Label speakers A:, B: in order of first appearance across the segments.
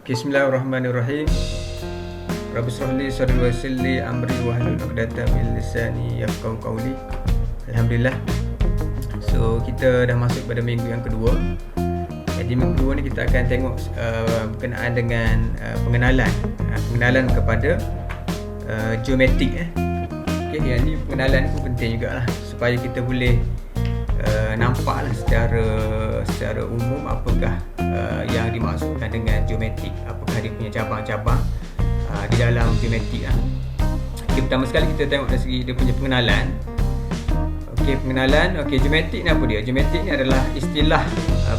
A: Bismillahirrahmanirrahim. Rabbi shrah li sadri wa yassir li amri wahlul 'uqdatam min lisani yafqahu qawli. Alhamdulillah. So kita dah masuk pada minggu yang kedua. Jadi minggu kedua ni kita akan tengok berkenaan dengan pengenalan kepada geometrik. Okey, yang ni pengenalan tu penting jugalah supaya kita boleh nampaklah secara umum apakah yang dimaksudkan dengan geometrik, apakah dia punya cabang-cabang di dalam geometrik lah. Okay, pertama sekali kita tengok dari segi dia punya pengenalan. Geometrik ni apa dia? Geometrik ni adalah istilah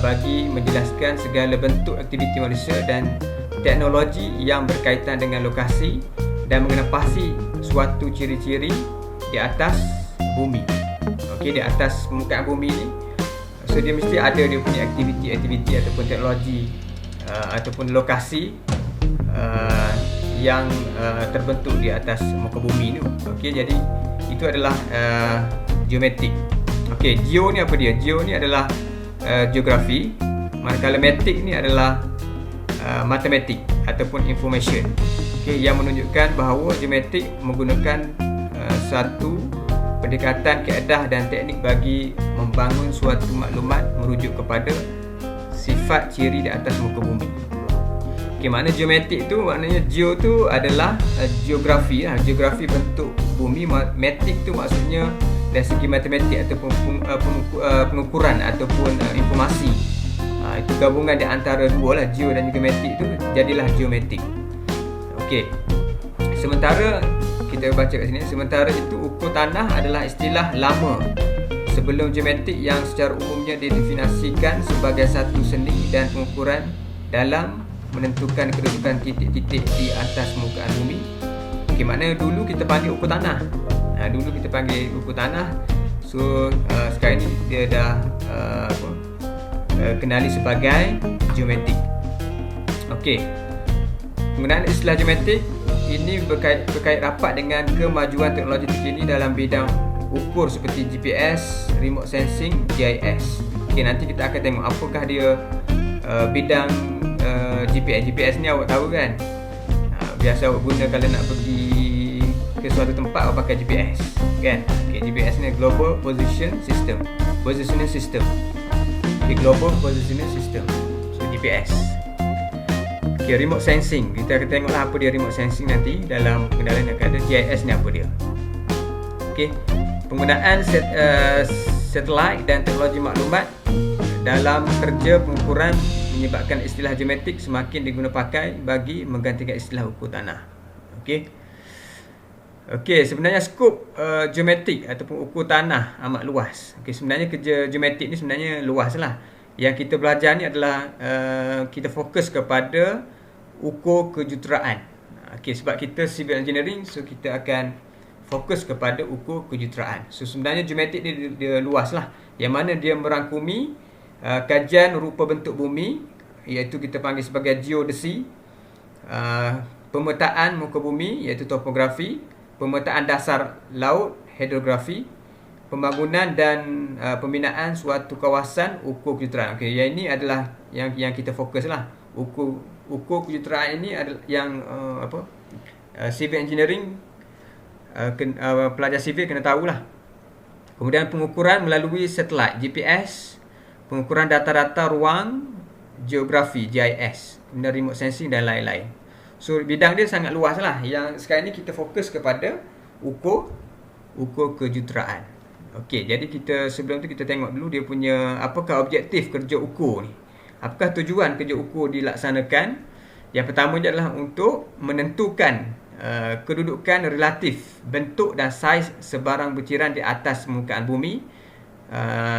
A: bagi menjelaskan segala bentuk aktiviti manusia dan teknologi yang berkaitan dengan lokasi dan mengenapasi suatu ciri-ciri di atas bumi. Di atas permukaan bumi ni, so dia mesti ada dia punya aktiviti ataupun teknologi ataupun lokasi yang terbentuk di atas muka bumi ni. Jadi itu adalah geometrik. Geo ni apa dia? Geo ni adalah geografi, manakala metrik ni adalah matematik ataupun information. Yang menunjukkan bahawa geometrik menggunakan satu pendekatan keedah dan teknik bagi membangun suatu maklumat merujuk kepada sifat ciri di atas muka bumi. Makna geometrik tu, maknanya geo tu adalah geografi lah, geografi bentuk bumi. Metrik tu maksudnya dari segi matematik ataupun pengukuran ataupun informasi. Itu gabungan di antara dua lah, geo dan juga metrik tu, jadilah geometrik. Sementara kita baca kat sini, sementara itu ukur tanah adalah istilah lama sebelum geometrik yang secara umumnya didefinisikan sebagai satu seni dan pengukuran dalam menentukan kedudukan titik-titik di atas permukaan bumi. Maknanya dulu kita panggil ukur tanah. So sekarang ni dia dah kenali sebagai geometrik. Penggunaan istilah geometrik ini berkait rapat dengan kemajuan teknologi terkini dalam bidang ukur seperti GPS, remote sensing, GIS. Nanti kita akan tengok apakah dia bidang GPS. GPS ni awak tahu kan? Biasa awak guna kalau nak pergi ke suatu tempat awak pakai GPS, kan? GPS ni Global Positioning System. Global Positioning System. So GPS. Remote sensing, kita akan tengoklah apa dia remote sensing nanti dalam pengenalan yang akan ada. GIS ni apa dia? Penggunaan satelit dan teknologi maklumat dalam kerja pengukuran menyebabkan istilah geometrik semakin diguna pakai bagi menggantikan istilah ukur tanah. Sebenarnya skop geometrik ataupun ukur tanah amat luas. Sebenarnya kerja geometrik ni sebenarnya luas lah. Yang kita belajar ni adalah kita fokus kepada ukur kejuruteraan. Sebab kita civil engineering, so kita akan fokus kepada ukur kejuruteraan. So sebenarnya geometrik dia luas lah, yang mana dia merangkumi kajian rupa bentuk bumi, iaitu kita panggil sebagai geodesi, pemetaan muka bumi iaitu topografi, pemetaan dasar laut hidrografi, pembangunan dan pembinaan suatu kawasan ukur kejuruteraan. Yang ini adalah yang kita fokus lah. Ukur kejuruteraan ini adalah yang civil engineering, pelajar civil kena tahulah. Kemudian pengukuran melalui satelit GPS, pengukuran data-data ruang geografi GIS, kemudian remote sensing dan lain-lain. So bidang dia sangat luas lah. Yang sekarang ni kita fokus kepada ukur kejuruteraan. Jadi sebelum tu kita tengok dulu dia punya apakah objektif kerja ukur ni. Apakah tujuan kerja ukur dilaksanakan? Yang pertama adalah untuk menentukan kedudukan relatif bentuk dan saiz sebarang butiran di atas permukaan bumi,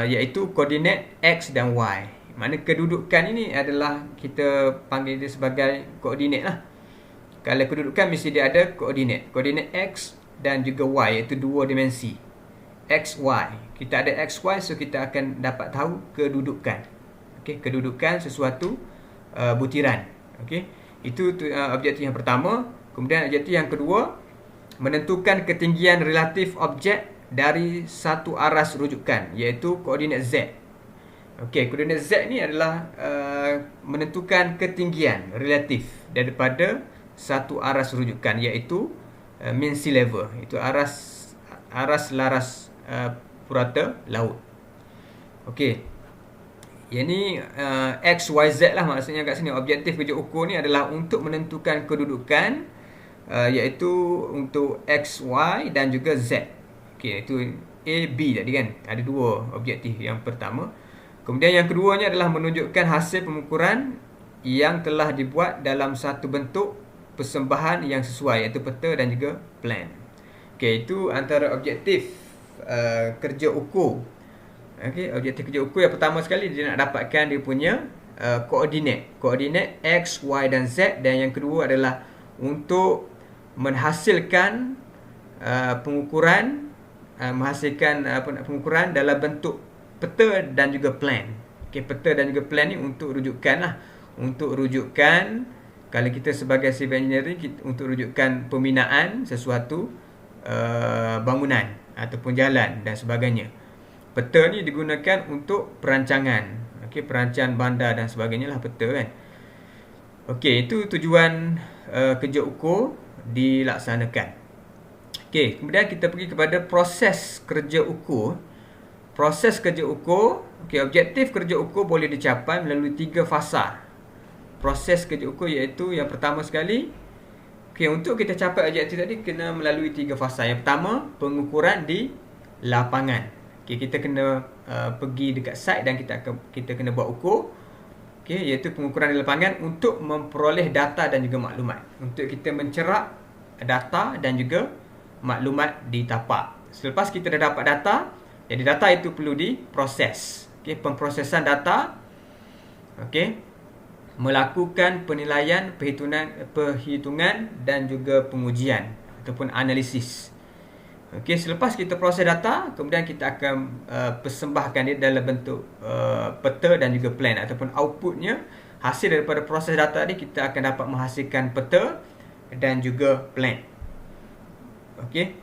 A: iaitu koordinat X dan Y. Mana kedudukan ini adalah kita panggil dia sebagai koordinat lah. Kalau kedudukan mesti dia ada koordinat X dan juga Y, iaitu dua dimensi. X, Y. Kita ada X, Y, so kita akan dapat tahu kedudukan. Kedudukan sesuatu butiran. Itu objektif yang pertama. Kemudian objektif yang kedua, menentukan ketinggian relatif objek dari satu aras rujukan, iaitu koordinat Z. Okey, koordinat Z ni adalah menentukan ketinggian relatif daripada satu aras rujukan, iaitu mean sea level. Itu aras laras purata laut. Okey. Yang ni X, Y, Z lah maksudnya kat sini. Objektif kerja ukur ni adalah untuk menentukan kedudukan, iaitu untuk X, Y dan juga Z. Okey, itu A, B tadi kan. Ada dua objektif. Yang pertama. Kemudian yang keduanya adalah menunjukkan hasil pengukuran yang telah dibuat dalam satu bentuk persembahan yang sesuai, iaitu peta dan juga plan. Okey, itu antara objektif kerja ukur. Okey, objektif kerja ukur yang pertama sekali dia nak dapatkan dia punya koordinat X, Y dan Z, dan yang kedua adalah untuk menghasilkan pengukuran pengukuran dalam bentuk peta dan juga plan. Okey, peta dan juga plan ni untuk rujukan lah. Untuk rujukan, kalau kita sebagai civil engineering, untuk rujukan pembinaan sesuatu bangunan ataupun jalan dan sebagainya. Peta ni digunakan untuk perancangan. Okey, perancangan bandar dan sebagainya lah peta kan. Okey, itu tujuan kerja ukur dilaksanakan. Okey, kemudian kita pergi kepada proses kerja ukur. Proses kerja ukur, okey, objektif kerja ukur boleh dicapai melalui 3 fasa. Proses kerja ukur iaitu yang pertama sekali, okey, untuk kita capai objektif tadi kena melalui 3 fasa. Yang pertama, pengukuran di lapangan. Okey, kita kena pergi dekat site dan kita kena buat ukur. Okey, iaitu pengukuran di lapangan untuk memperoleh data dan juga maklumat. Untuk kita mencerak data dan juga maklumat di tapak. Selepas kita dah dapat data, jadi data itu perlu diproses. Okey, pemprosesan data. Okey, melakukan penilaian, perhitungan dan juga pengujian ataupun analisis. Okey, selepas kita proses data, kemudian kita akan persembahkan dia dalam bentuk peta dan juga plan, ataupun outputnya hasil daripada proses data ni kita akan dapat menghasilkan peta dan juga plan. Okey.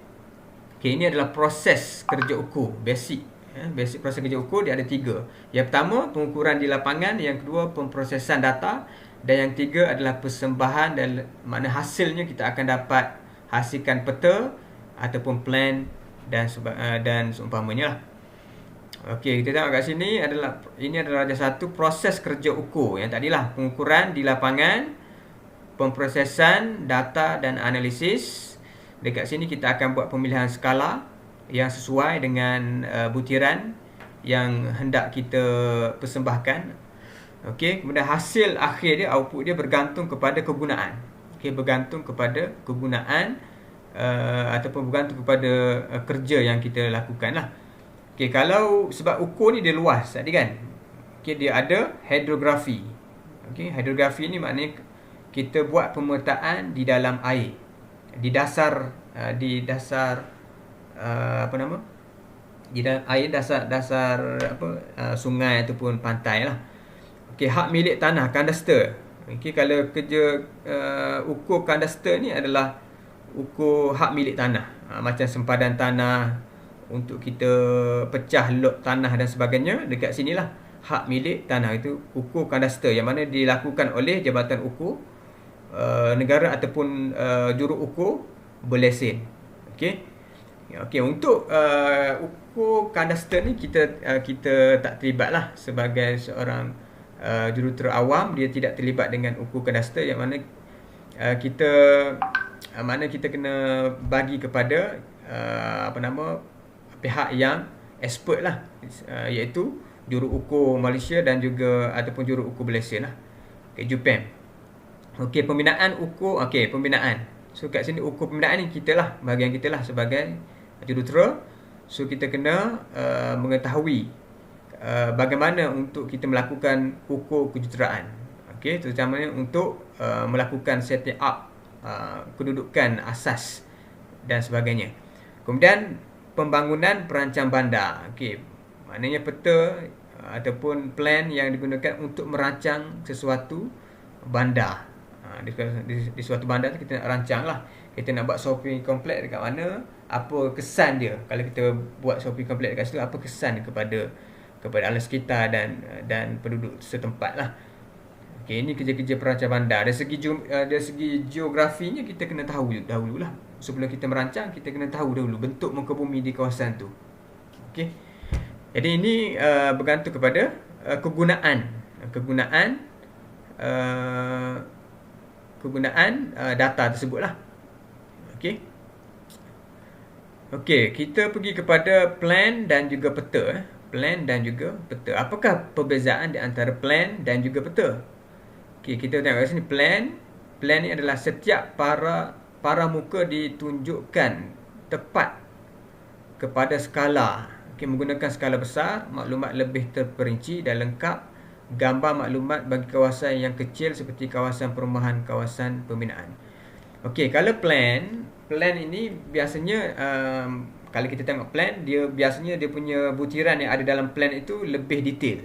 A: Okey, ini adalah proses kerja ukur basic. Basic proses kerja ukur dia ada 3. Yang pertama, pengukuran di lapangan. Yang kedua, pemprosesan data. Dan yang ketiga adalah persembahan, dan mana hasilnya kita akan dapat hasilkan peta ataupun plan dan seumpamanya lah. Okey, kita tengok kat sini ini adalah satu proses kerja ukur. Yang tadilah pengukuran di lapangan, pemprosesan data dan analisis. Dekat sini kita akan buat pemilihan skala yang sesuai dengan butiran yang hendak kita persembahkan. Okey, kemudian hasil akhir dia, output dia bergantung kepada kegunaan. Okey, bergantung kepada kegunaan ataupun bergantung kepada kerja yang kita lakukan lah. Okey, kalau sebab ukur ni dia luas tadi kan. Okey, dia ada hidrografi. Okey, hidrografi ni maknanya kita buat pemetaan di dalam air. Di dasar di dalam air, dasar sungai ataupun pantai lah. Okey, hak milik tanah, kadaster. Okey, kalau kerja ukur kadaster ni adalah ukur hak milik tanah. Macam sempadan tanah untuk kita pecah lot tanah dan sebagainya, dekat sinilah hak milik tanah, itu ukur kadaster yang mana dilakukan oleh Jabatan Ukur Negara ataupun juru ukur berlesen. Okey. Okey, untuk ukur kadaster ni kita tak terlibat lah sebagai seorang jurutera awam. Dia tidak terlibat dengan ukur kadaster, yang mana kita kena bagi kepada pihak yang expert lah, iaitu juru ukur Malaysia dan juga ataupun juru ukur berlesen lah. Okey, JUPEM. Okey, pembinaan ukur. Okey, pembinaan. So kat sini ukur pembinaan ni bahagian kita lah sebagai jurutera. So kita kena mengetahui bagaimana untuk kita melakukan ukur kejuruteraan. Okey, terutamanya untuk melakukan setting up kedudukan asas dan sebagainya. Kemudian pembangunan perancang bandar. Okey, maknanya peta ataupun plan yang digunakan untuk merancang sesuatu bandar. Di suatu bandar tu kita nak rancang lah. Kita nak buat shopping complex dekat mana, apa kesan dia. Kalau kita buat shopping complex dekat situ, apa kesan dia kepada kepada alam sekitar dan penduduk setempat lah. Okey, ini kerja-kerja perancang bandar. Dari segi geografinya kita kena tahu dahulu lah. Sebelum kita merancang, kita kena tahu dahulu bentuk muka bumi di kawasan tu. Okey. Jadi ini bergantung kepada kegunaan data tersebut lah. Okey. Okey, kita pergi kepada plan dan juga peta. Plan dan juga peta. Apakah perbezaan di antara plan dan juga peta? Okey, kita tengok kat sini plan. Plan ni adalah setiap para muka ditunjukkan tepat kepada skala. Okey, menggunakan skala besar, maklumat lebih terperinci dan lengkap, gambar maklumat bagi kawasan yang kecil seperti kawasan perumahan, kawasan pembinaan. Okey, kalau plan ini biasanya kalau kita tengok plan, biasanya dia punya butiran yang ada dalam plan itu lebih detail,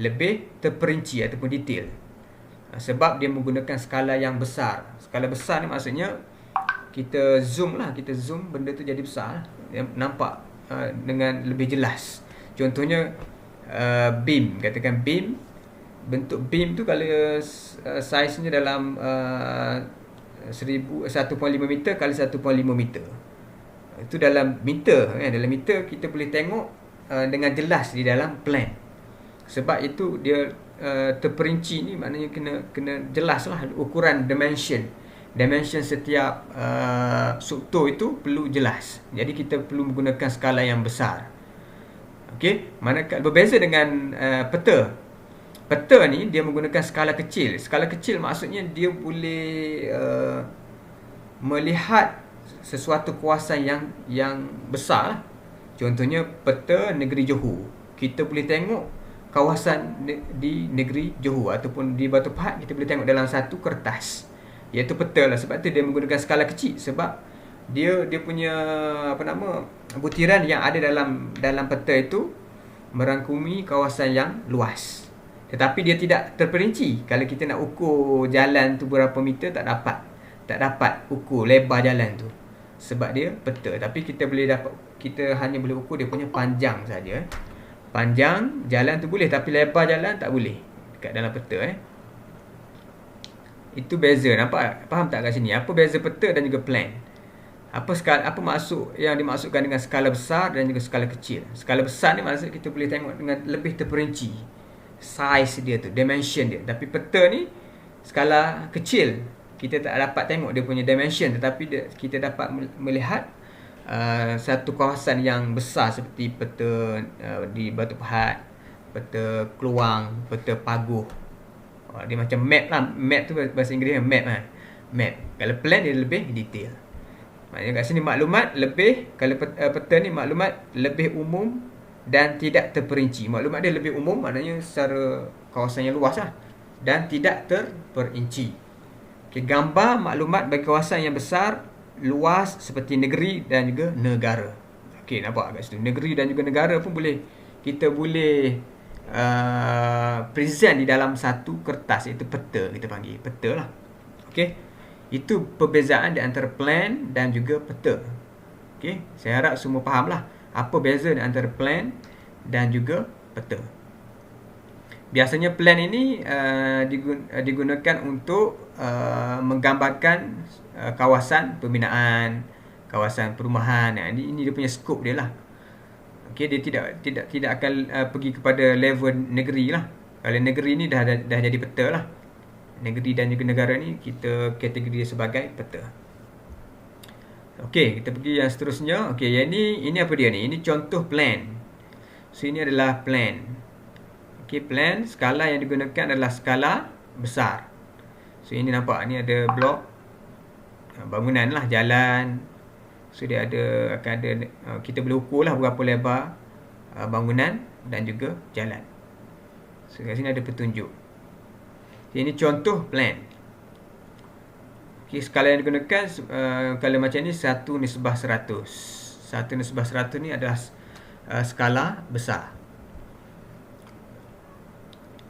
A: lebih terperinci ataupun detail. Sebab dia menggunakan skala yang besar. Skala besar ni maksudnya kita zoom benda tu jadi besar, nampak dengan lebih jelas. Contohnya beam, katakan beam, bentuk beam tu kalau saiznya dalam 1.5 meter kali 1.5 meter. Itu dalam meter kan. Dalam meter kita boleh tengok dengan jelas di dalam plan. Sebab itu dia terperinci ni, maknanya kena jelas lah ukuran dimension setiap struktur itu perlu jelas. Jadi kita perlu menggunakan skala yang besar. Okey, manakala berbeza dengan peta. Peta ni dia menggunakan skala kecil. Skala kecil maksudnya dia boleh melihat sesuatu kawasan yang besar lah. Contohnya peta negeri Johor. Kita boleh tengok kawasan di negeri Johor ataupun di Batu Pahat, kita boleh tengok dalam satu kertas. Iaitu peta lah. Sebab tu dia menggunakan skala kecil, sebab dia punya butiran yang ada dalam peta itu merangkumi kawasan yang luas. Tetapi dia tidak terperinci. Kalau kita nak ukur jalan tu berapa meter, tak dapat ukur lebar jalan tu, sebab dia peta. Tapi kita hanya boleh ukur dia punya panjang saja. Panjang jalan tu boleh, tapi lebar jalan tak boleh dekat dalam peta. Itu beza. Nampak? Faham tak kat sini? Apa beza peta dan juga plan? Apa maksud yang dimaksudkan dengan skala besar dan juga skala kecil? Skala besar ni maksud kita boleh tengok dengan lebih terperinci size dia tu, dimension dia. Tapi peta ni skala kecil, kita tak dapat tengok dia punya dimension, tetapi kita dapat melihat satu kawasan yang besar seperti peta di Batu Pahat, peta Keluang, peta Paguh. Dia macam map lah. Map tu bahasa Inggeris map lah. Map. Kalau plan dia lebih detail. Maknanya kat sini maklumat lebih, kalau peta ni maklumat lebih umum dan tidak terperinci. Maklumat dia lebih umum, maknanya secara kawasan yang luas lah, dan tidak terperinci. Okay, gambar maklumat bagi kawasan yang besar, luas seperti negeri dan juga negara. Okey, nampak kat situ. Negeri dan juga negara pun kita boleh present di dalam satu kertas, iaitu peta, kita panggil peta lah. Okey. Itu perbezaan di antara plan dan juga peta. Okey, saya harap semua faham lah apa beza di antara plan dan juga peta. Biasanya plan ini digunakan untuk menggambarkan kawasan pembinaan, kawasan perumahan. Ini dia punya skop dia lah. Okey, dia tidak akan pergi kepada level negeri lah. Kalau negeri ni dah jadi peta lah. Negeri dan juga negara ni kita kategori dia sebagai peta. Okey, kita pergi yang seterusnya. Okey, yang ini apa dia ni? Ini contoh plan. So ini adalah plan. Okey, plan, skala yang digunakan adalah skala besar. So ini nampak, ni ada blok bangunan lah, jalan. So dia akan ada, kita boleh ukur lah berapa lebar bangunan dan juga jalan. So kat sini ada petunjuk. So, ini contoh plan. Okay, skala yang digunakan kalau macam ni 1/100. 1/100 ni adalah skala besar.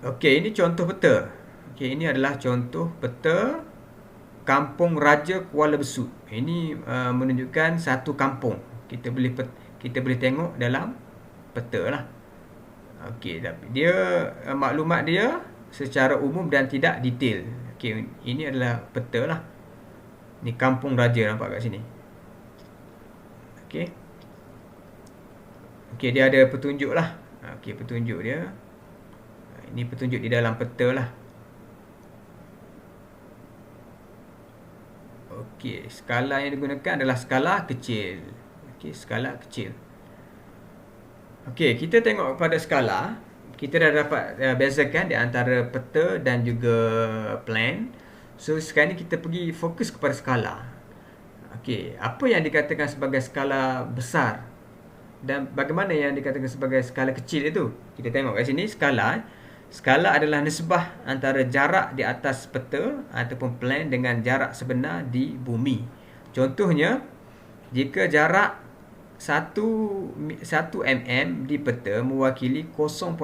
A: Okey, ini contoh peta. Okey, ini adalah contoh peta Kampung Raja Kuala Besut. Ini menunjukkan satu kampung. Kita boleh tengok dalam peta lah. Okey, tapi dia maklumat dia secara umum dan tidak detail. Okey, ini adalah peta lah. Ni Kampung Raja, nampak kat sini. Okey. Okey, dia ada petunjuk lah. Okey, petunjuk dia. Ini petunjuk di dalam peta lah. Okey, skala yang digunakan adalah skala kecil. Okey, skala kecil. Okey, kita tengok pada skala. Kita dah dapat bezakan di antara peta dan juga plan. So, sekarang ni kita pergi fokus kepada skala. Okey, apa yang dikatakan sebagai skala besar dan bagaimana yang dikatakan sebagai skala kecil itu? Kita tengok kat sini skala. Skala adalah nisbah antara jarak di atas peta ataupun plan dengan jarak sebenar di bumi. Contohnya, jika jarak 1 mm di peta mewakili 0.5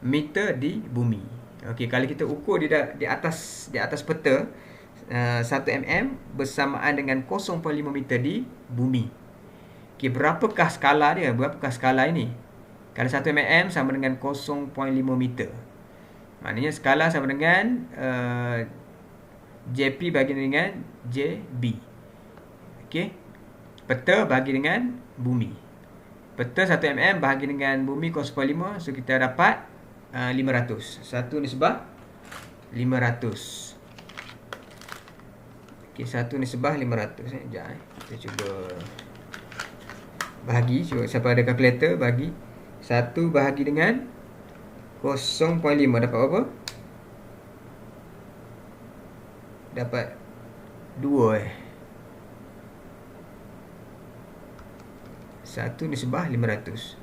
A: meter di bumi. Okey, kalau kita ukur di atas peta 1 mm bersamaan dengan 0.5 meter di bumi. Okey, berapakah skala dia? Berapakah skala ini? Kalau 1 mm sama dengan 0.5 meter. Maknanya skala sama dengan JP bagi dengan JB. Okey. Peta bahagi dengan bumi. Peta 1 mm bahagi dengan bumi 0.5. So, kita dapat 500. 1 nisbah 500. Okey, 1 nisbah 500. Sekejap. Kita cuba bahagi. Siapa ada kalkulator, bagi. 1 bahagi dengan 0.5. Dapat berapa? Dapat 2 1 nisbah 500.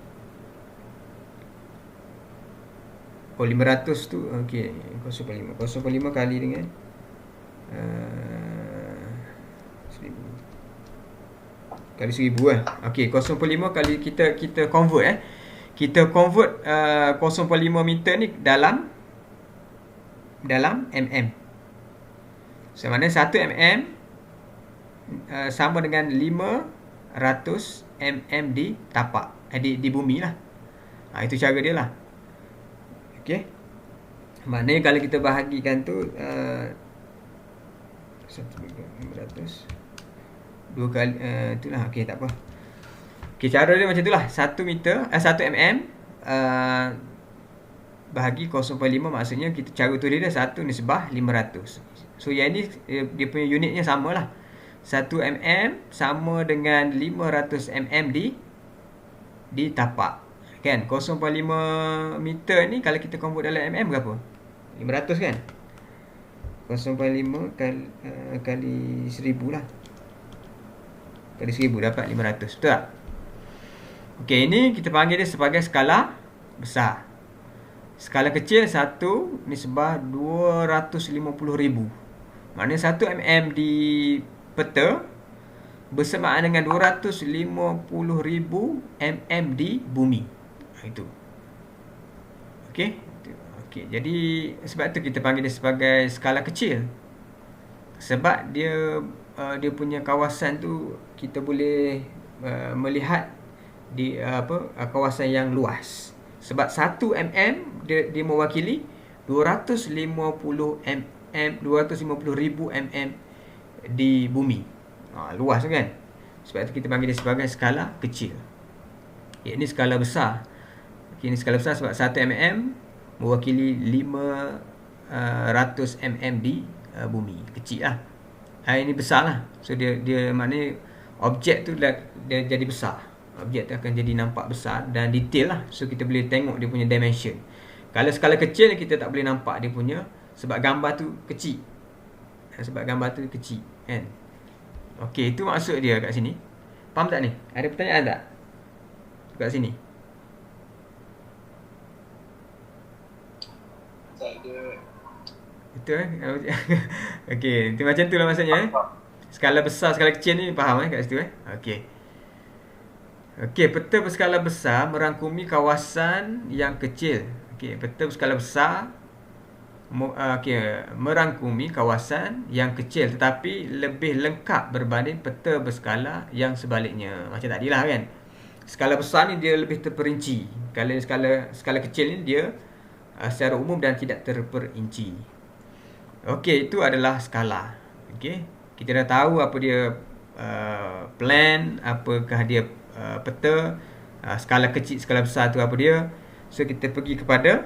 A: Oh, 500 tu, okey, 0.5. 0.5 kali dengan 1000. Kali 1000 lah. Okey, 0.5 kali kita convert Kita convert 0.5 meter ni dalam mm. So, mana 1 mm sama dengan 500 mm di tapak, di bumi lah. Itu cara dia lah. Okey. Maknanya kalau kita bahagikan tu 500 2 kali itulah. Okey, tak apa. Okey, cara dia macam itulah. 1 mm bahagi 0.5, maksudnya kita cara tu dia 1 nisbah 500. So, yang ni dia punya unitnya samalah. 1 mm sama dengan 500 mm di tapak. Kan? 0.5 meter ni kalau kita convert dalam mm berapa? 500 kan? 0.5 kali 1000 lah. Kali 1000 dapat 500. Betul tak? Okey, ini kita panggil dia sebagai skala besar. Skala kecil 1 nisbah 250,000. Maknanya 1 mm di peta bersamaan dengan 250,000 mm di bumi. Itu. Okey. Okey, jadi sebab tu kita panggil dia sebagai skala kecil. Sebab dia punya kawasan tu kita boleh melihat di kawasan yang luas. Sebab 1 mm dia mewakili 250,000 mm di bumi. Luas kan? Sebab itu kita panggil dia sebagai skala kecil. Ini skala besar. Ini skala besar sebab 1 mm mewakili 500 mm di bumi. Kecil lah. Ini besar lah. So dia maknanya objek tu dia jadi besar. Objek tu akan jadi nampak besar dan detail lah. So kita boleh tengok dia punya dimension. Kalau skala kecil kita tak boleh nampak dia punya, sebab gambar tu kecil. Sebab gambar tu kecil kan. Okey, itu maksud dia kat sini. Faham tak ni? Ada pertanyaan tak kat sini?
B: Tak ada.
A: Betul okey, itu macam tu lah maksudnya Skala besar, skala kecil ni faham kat situ Okey. Okey, peta berskala besar merangkumi kawasan yang kecil. Okey, peta berskala besar merangkumi kawasan yang kecil tetapi lebih lengkap berbanding peta berskala yang sebaliknya. Macam tadilah kan. Skala besar ni dia lebih terperinci Kalau skala kecil ni dia secara umum dan tidak terperinci. Okey, itu adalah skala. Okey, kita dah tahu apa dia plan, apakah dia peta, skala kecil, skala besar tu apa dia. So kita pergi kepada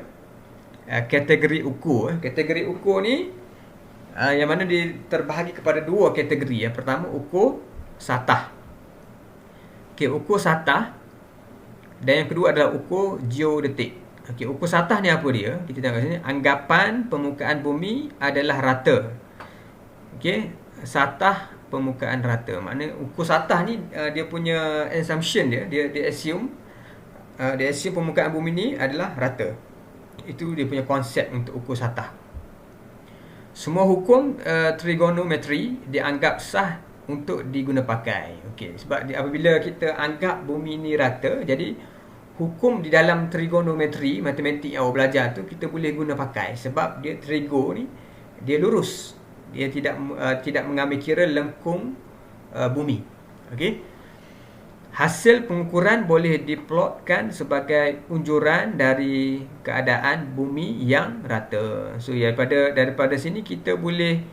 A: kategori ukur. Kategori ukur ni yang mana dia terbahagi kepada dua kategori. Yang pertama ukur satah. Okey, ukur satah, dan yang kedua adalah ukur geodetik. Okey, ukur satah ni apa dia? Kita tengok sini, anggapan permukaan bumi adalah rata. Okey, satah permukaan rata. Maknanya ukur satah ni dia punya assumption dia assume permukaan bumi ni adalah rata. Itu dia punya konsep untuk ukur satah. Semua hukum trigonometri dianggap sah untuk diguna pakai. Okey, sebab apabila kita anggap bumi ni rata, jadi hukum di dalam trigonometri, matematik yang awak belajar tu kita boleh guna pakai, sebab dia trigo ni dia lurus. Dia tidak mengambil kira lengkung bumi. Okey. Hasil pengukuran boleh diplotkan sebagai unjuran dari keadaan bumi yang rata. So daripada sini kita boleh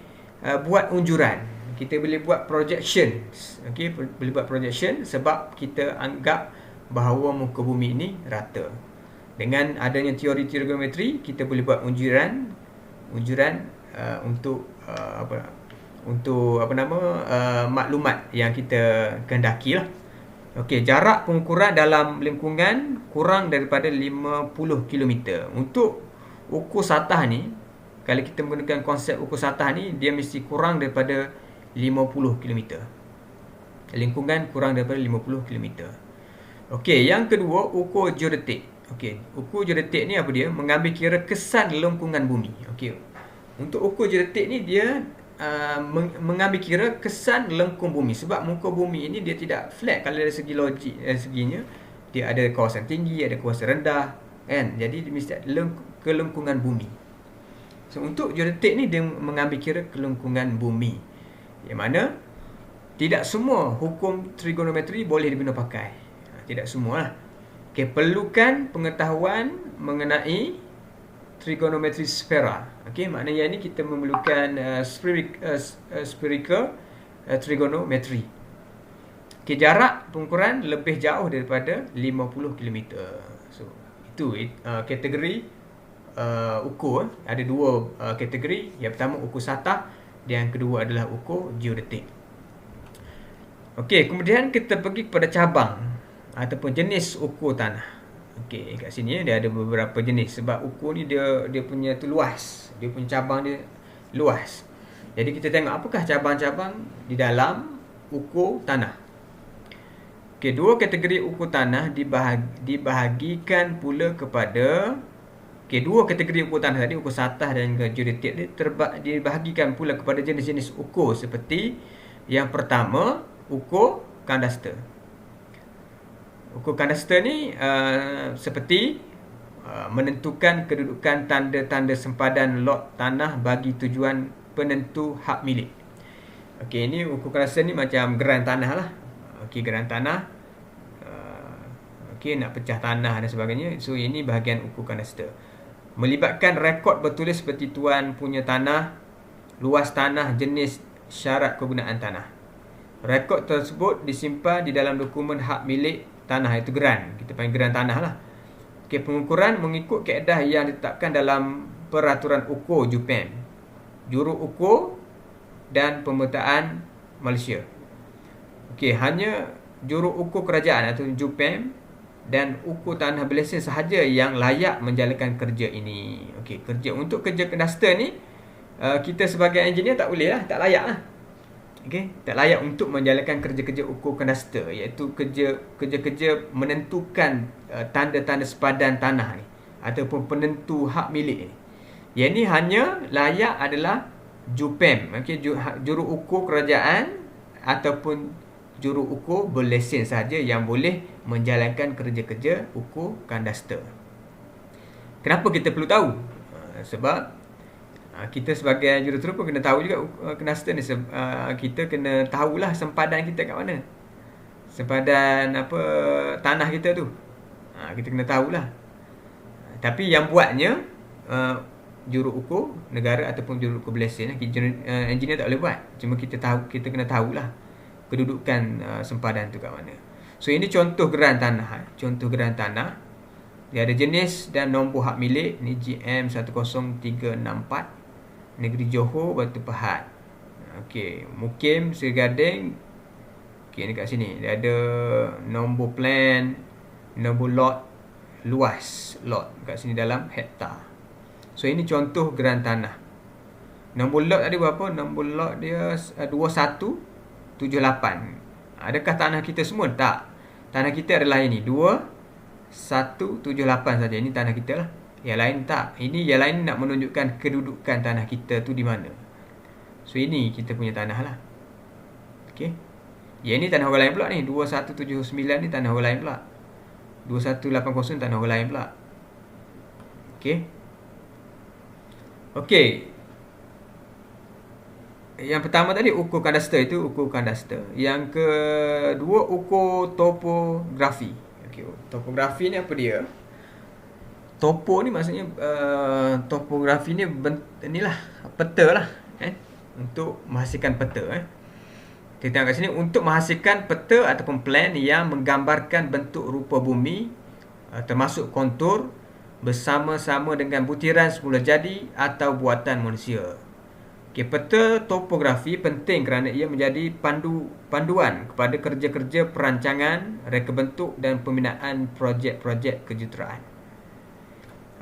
A: buat unjuran. Kita boleh buat projection. Okey, boleh buat projection sebab kita anggap bahawa muka bumi ini rata. Dengan adanya teori trigonometri, kita boleh buat unjuran untuk maklumat yang kita kehendaki lah. Okey, jarak pengukuran dalam lingkungan kurang daripada 50 km. Untuk ukur satah ni, kalau kita menggunakan konsep ukur satah ni, dia mesti kurang daripada 50 km. Lingkungan kurang daripada 50 km. Okey, yang kedua ukur geodetik. Okey, ukur geodetik ni apa dia? Mengambil kira kesan lengkungan bumi. Okey. Untuk ukur geodetik ni dia mengambil kira kesan lengkung bumi, sebab muka bumi ini dia tidak flat. Kalau dari segi logik seginya, dia ada kawasan tinggi, ada kawasan rendah, kan? Jadi dia mesti kelengkungan bumi. So untuk geodetik ni dia mengambil kira kelengkungan bumi, yang mana tidak semua hukum trigonometri boleh diguna pakai. Tidak semualah. Okay, perlukan pengetahuan mengenai trigonometri sfera. Okey, maknanya ini kita memerlukan spherical trigonometry. Okey, jarak pengukuran lebih jauh daripada 50 km. So, itu kategori ukur. Ada dua kategori. Yang pertama ukur satah, dan yang kedua adalah ukur geodetik. Okey, kemudian kita pergi kepada cabang ataupun jenis ukur tanah. Okey, kat sini dia ada beberapa jenis, sebab ukur ni dia punya tu luas. Dia punya cabang dia luas. Jadi kita tengok apakah cabang-cabang di dalam ukur tanah. Okey, dua kategori ukur tanah dibahagikan pula kepada dua kategori ukur tanah tadi, ukur satah dan geodetik, dibahagikan pula kepada jenis-jenis ukur seperti yang pertama, ukur kadaster. Ukur kadaster ni seperti menentukan kedudukan tanda-tanda sempadan lot tanah bagi tujuan penentu hak milik. Okey, ini ukur kadaster ni macam geran tanah lah. Okey, geran tanah. Okey, nak pecah tanah dan sebagainya. So ini bahagian ukur kadaster. Melibatkan rekod bertulis seperti tuan punya tanah, luas tanah, jenis, syarat kegunaan tanah. Rekod tersebut disimpan di dalam dokumen hak milik tanah, itu geran. Kita panggil geran tanah lah. Okey, pengukuran mengikut kaedah yang ditetapkan dalam peraturan ukur JUPEM, Juru Ukur dan Pemetaan Malaysia. Okey, hanya Juru Ukur Kerajaan atau JUPEM dan ukur tanah berlesen sahaja yang layak menjalankan kerja ini. Okey, untuk kerja kadaster ni kita sebagai engineer tak boleh lah, tak layak lah. Okey, tak layak untuk menjalankan kerja-kerja ukur kadaster, iaitu kerja-kerja menentukan tanda-tanda sepadan tanah ni ataupun penentu hak milik ni. Yang ni hanya layak adalah JUPEM, okey, Juru Ukur Kerajaan ataupun Juru Ukur berlesen sahaja yang boleh menjalankan kerja-kerja ukur kadaster. Kenapa kita perlu tahu? Sebab kita sebagai juruterus pun kena tahu juga kadaster ni. Kita kena tahulah sempadan kita kat mana. Sempadan tanah kita tu. Kita kena tahulah. Tapi yang buatnya juruukur negara ataupun juruukur Malaysia. Engineer tak boleh buat. Cuma kita kena tahulah kedudukan sempadan tu kat mana. So ini contoh geran tanah. Contoh geran tanah. Dia ada jenis dan nombor hak milik. Ni GM 10364 Negeri Johor, Batu Pahat. Okey, Mukim Seri Gading. Okey, ni kat sini. Dia ada nombor plan, nombor lot, luas lot kat sini dalam hektar. So ini contoh geran tanah. Nombor lot tadi berapa? Nombor lot dia 2178. Adakah tanah kita semua? Tak. Tanah kita adalah ini 2178 saja. Ini tanah kita lah. Yang lain tak. Ini yang lain nak menunjukkan kedudukan tanah kita tu di mana. So ini kita punya tanah lah. Okey. Yang ini tanah orang lain pula ni. 2179 ni tanah orang lain pula. 2180 tanah orang lain pula. Okey. Okey. Yang pertama tadi ukur kadaster, itu ukur kadaster. Yang kedua ukur topografi. Okey, topografi ni apa dia? Topo ni maksudnya topografi ni inilah peta lah, untuk menghasilkan peta. Kita tengok kat sini, untuk menghasilkan peta ataupun plan yang menggambarkan bentuk rupa bumi, termasuk kontur, bersama-sama dengan butiran semula jadi atau buatan manusia. Okay, peta topografi penting kerana ia menjadi panduan kepada kerja-kerja perancangan, reka bentuk dan pembinaan projek-projek kejuruteraan.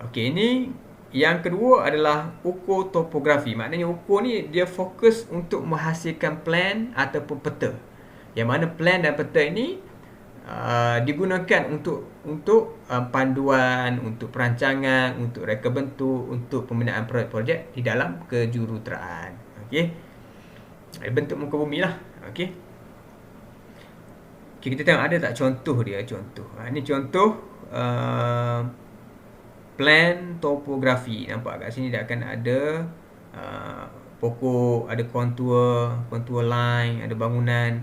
A: Okey, ini yang kedua adalah ukur topografi. Maknanya ukur ni dia fokus untuk menghasilkan plan ataupun peta. Yang mana plan dan peta ini digunakan untuk panduan, untuk perancangan, untuk reka bentuk, untuk pembinaan projek-projek di dalam kejuruteraan. Okey. Bentuk muka bumi lah. Okey. Okay, kita tengok ada tak contoh dia, contoh. Ini contoh plan topografi. Nampak kat sini dia akan ada pokok, ada kontur line, ada bangunan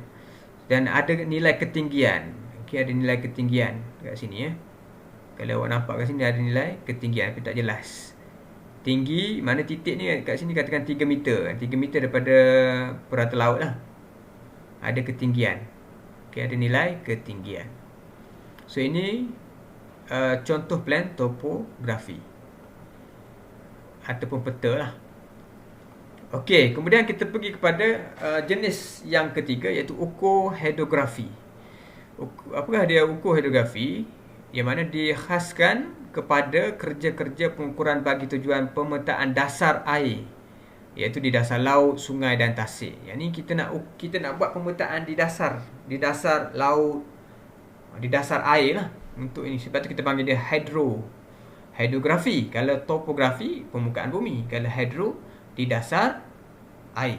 A: dan ada nilai ketinggian. Okey, ada nilai ketinggian kat sini ya. Kalau awak nampak kat sini ada nilai ketinggian tapi tak jelas. Tinggi mana titik ni kat sini katakan 3 meter. 3 meter daripada perata laut lah. Ada ketinggian. Okey, ada nilai ketinggian. So ini contoh plan topografi ataupun peta lah. Okey, kemudian kita pergi kepada jenis yang ketiga iaitu ukur hidrografi. Apakah dia ukur hidrografi? Yang mana dikhaskan kepada kerja-kerja pengukuran bagi tujuan pemetaan dasar air, iaitu di dasar laut, sungai dan tasik. Yang ni kita nak buat pemetaan di dasar laut, di dasar air lah. Untuk ini sebab tu kita panggil dia hidrografi. Kalau topografi permukaan bumi, kalau hidro di dasar air.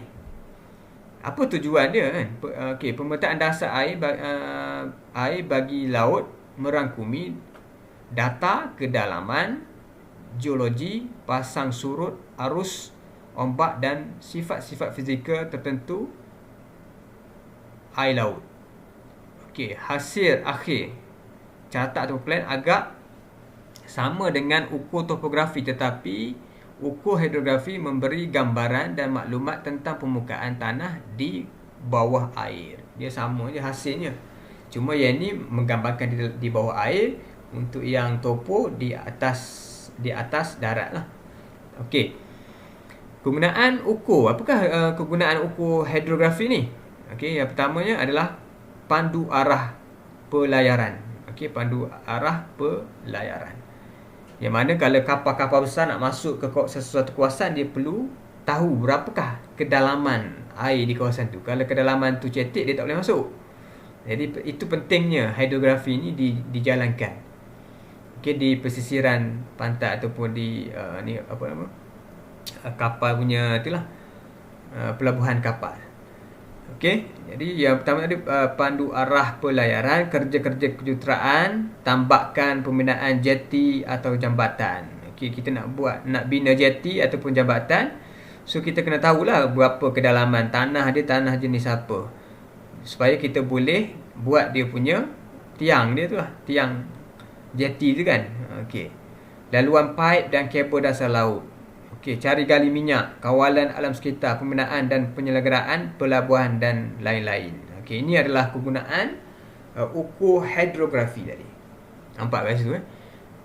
A: Apa tujuan dia kan? Okey, pemetaan dasar air bagi laut merangkumi data kedalaman, geologi, pasang surut, arus, ombak dan sifat-sifat fizikal tertentu air laut. Okey, hasil akhir catat atau plan agak sama dengan ukur topografi, tetapi ukur hidrografi memberi gambaran dan maklumat tentang permukaan tanah di bawah air. Dia sama je hasilnya. Cuma yang ni menggambarkan di bawah air, untuk yang topo di atas darat lah. Okey. Kegunaan ukur. Apakah kegunaan ukur hidrografi ni? Okey, yang pertamanya adalah pandu arah pelayaran. Okey, pandu arah pelayaran. Yang mana kalau kapal-kapal besar nak masuk ke sesuatu kawasan, dia perlu tahu berapakah kedalaman air di kawasan tu. Kalau kedalaman tu cetek, dia tak boleh masuk. Jadi itu pentingnya hidrografi ni dijalankan. Okey, di pesisiran pantai ataupun di ni apa nama? Kapal punya itulah, pelabuhan kapal. Okey, jadi yang pertama tadi pandu arah pelayaran, kerja-kerja kejuruteraan, tambakan pembinaan jeti atau jambatan. Okey, kita nak bina jeti ataupun jambatan, so kita kena tahulah berapa kedalaman tanah dia, tanah jenis apa, supaya kita boleh buat dia punya tiang dia tu lah, tiang jeti tu kan. Okey. Laluan paip dan kabel dasar laut. Okey, cari gali minyak, kawalan alam sekitar, pembinaan dan penyelenggaraan pelabuhan dan lain-lain. Okey, ini adalah kegunaan ukur hidrografi tadi. Nampak kat situ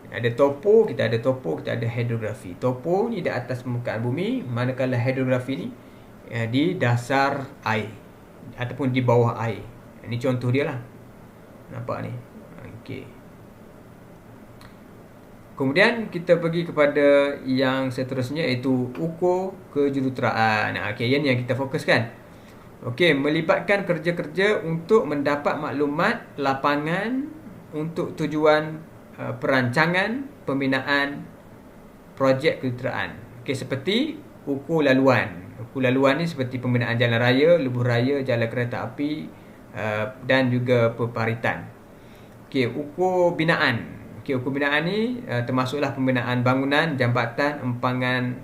A: Ada topo, kita ada hidrografi. Topo ni di atas permukaan bumi, manakala hidrografi ni di dasar air ataupun di bawah air. Ini contoh dia lah. Nampak ni. Okey. Kemudian kita pergi kepada yang seterusnya, iaitu ukur kejuruteraan. Okey, yang kita fokuskan. Okey, melibatkan kerja-kerja untuk mendapat maklumat lapangan untuk tujuan perancangan pembinaan projek kejuruteraan. Okey, seperti ukur laluan. Ukur laluan ni seperti pembinaan jalan raya, lebuh raya, jalan kereta api dan juga peparitan. Okey, ukur binaan. Okey, ukur binaan ni termasuklah pembinaan bangunan, jambatan, empangan,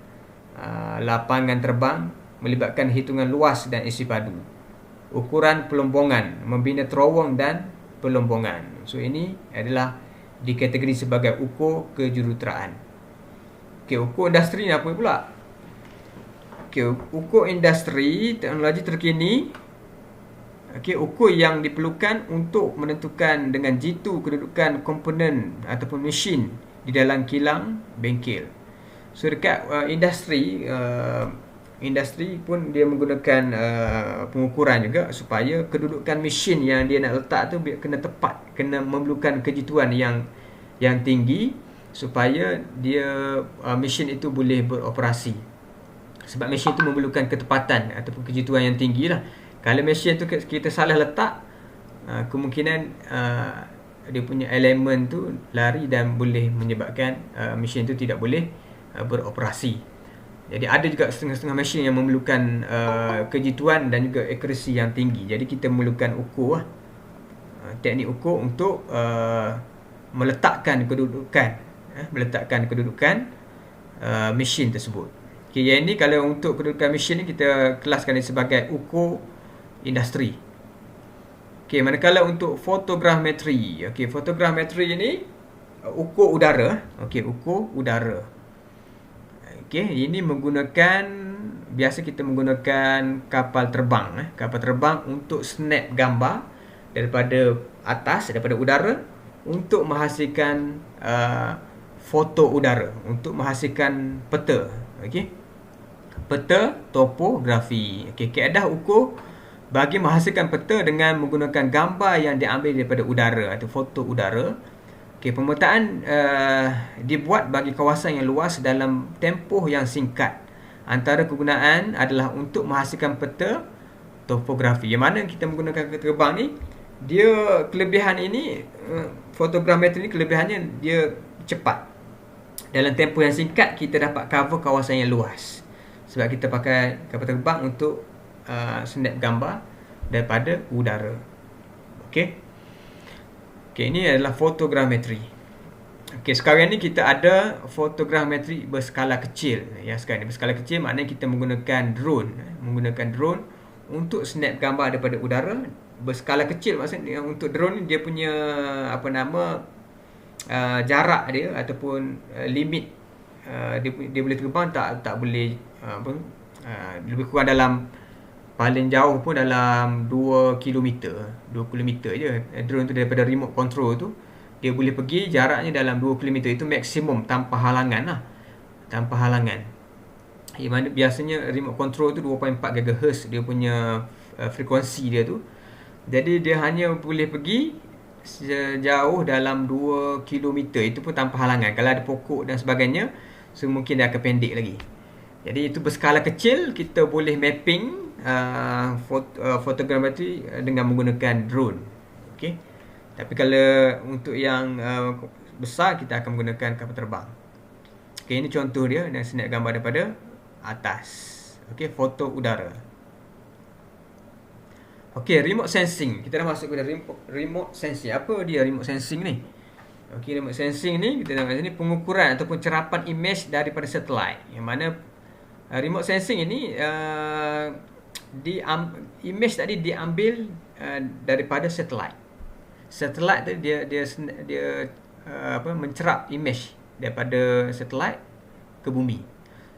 A: lapangan terbang, melibatkan hitungan luas dan isi padu. Ukuran pelombongan, membina terowong dan pelombongan. So ini adalah dikategori sebagai ukur kejuruteraan. Okey, ukur industri ni apa pula? Okey, ukur industri teknologi terkini. Okey, ukur yang diperlukan untuk menentukan dengan jitu kedudukan komponen ataupun mesin di dalam kilang bengkel. So dekat industri pun dia menggunakan pengukuran juga supaya kedudukan mesin yang dia nak letak tu kena tepat, kena memerlukan kejituan yang tinggi supaya dia mesin itu boleh beroperasi. Sebab mesin itu memerlukan ketepatan ataupun kejituan yang tinggi lah. Kalau mesin tu kita salah letak, kemungkinan dia punya elemen tu lari dan boleh menyebabkan mesin tu tidak boleh beroperasi. Jadi ada juga setengah-setengah mesin yang memerlukan kejituan dan juga akurasi yang tinggi. Jadi kita memerlukan ukur teknik ukur untuk meletakkan kedudukan mesin tersebut. Okay, yang ini kalau untuk kedudukan mesin ni kita kelaskan ini sebagai ukur industri. Okay, manakala untuk fotogrametri. Okay, fotogrametri ini ukur udara. Okay, ukur udara. Okey, ini biasa kita menggunakan kapal terbang. Kapal terbang untuk snap gambar daripada atas, daripada udara, untuk menghasilkan foto udara, untuk menghasilkan peta. Okey, peta topografi. Okey, kaedah ukur bagi menghasilkan peta dengan menggunakan gambar yang diambil daripada udara atau foto udara. Okay, pemetaan dibuat bagi kawasan yang luas dalam tempoh yang singkat. Antara kegunaan adalah untuk menghasilkan peta topografi. Yang mana kita menggunakan kereta terbang ni, dia kelebihan ini, fotogrametri ni kelebihannya dia cepat. Dalam tempoh yang singkat kita dapat cover kawasan yang luas. Sebab kita pakai kapal terbang untuk snap gambar daripada udara. Okey. Okey, ini adalah fotogrametri. Okey, sekarang ni kita ada fotogrametri berskala kecil. Ya, sekarang ni berskala kecil maknanya kita menggunakan drone. Menggunakan drone untuk snap gambar daripada udara. Berskala kecil maksudnya untuk drone ni dia punya jarak dia ataupun limit dia boleh terbang tak boleh lebih kurang dalam, paling jauh pun dalam 2 km je. Drone tu daripada remote control tu, dia boleh pergi jaraknya dalam 2 km. Itu maksimum tanpa halangan lah. Tanpa halangan. Yang mana biasanya remote control tu 2.4 GHz dia punya frekuensi dia tu. Jadi dia hanya boleh pergi sejauh dalam 2 km. Itu pun tanpa halangan. Kalau ada pokok dan sebagainya, so mungkin dia akan pendek lagi. Jadi itu berskala kecil, kita boleh mapping fotogrametri dengan menggunakan drone. Okey. Tapi kalau untuk yang besar, kita akan menggunakan kapal terbang. Okey, ini contoh dia dan snap gambar daripada atas. Okey, foto udara. Okey, remote sensing. Kita dah masuk kepada remote sensing. Apa dia remote sensing ni? Okey, remote sensing ni kita tengok sini pengukuran ataupun cerapan imej daripada satelit. Yang mana remote sensing ini imej tadi diambil daripada satelit. Satelit tu dia mencerap image daripada satelit ke bumi.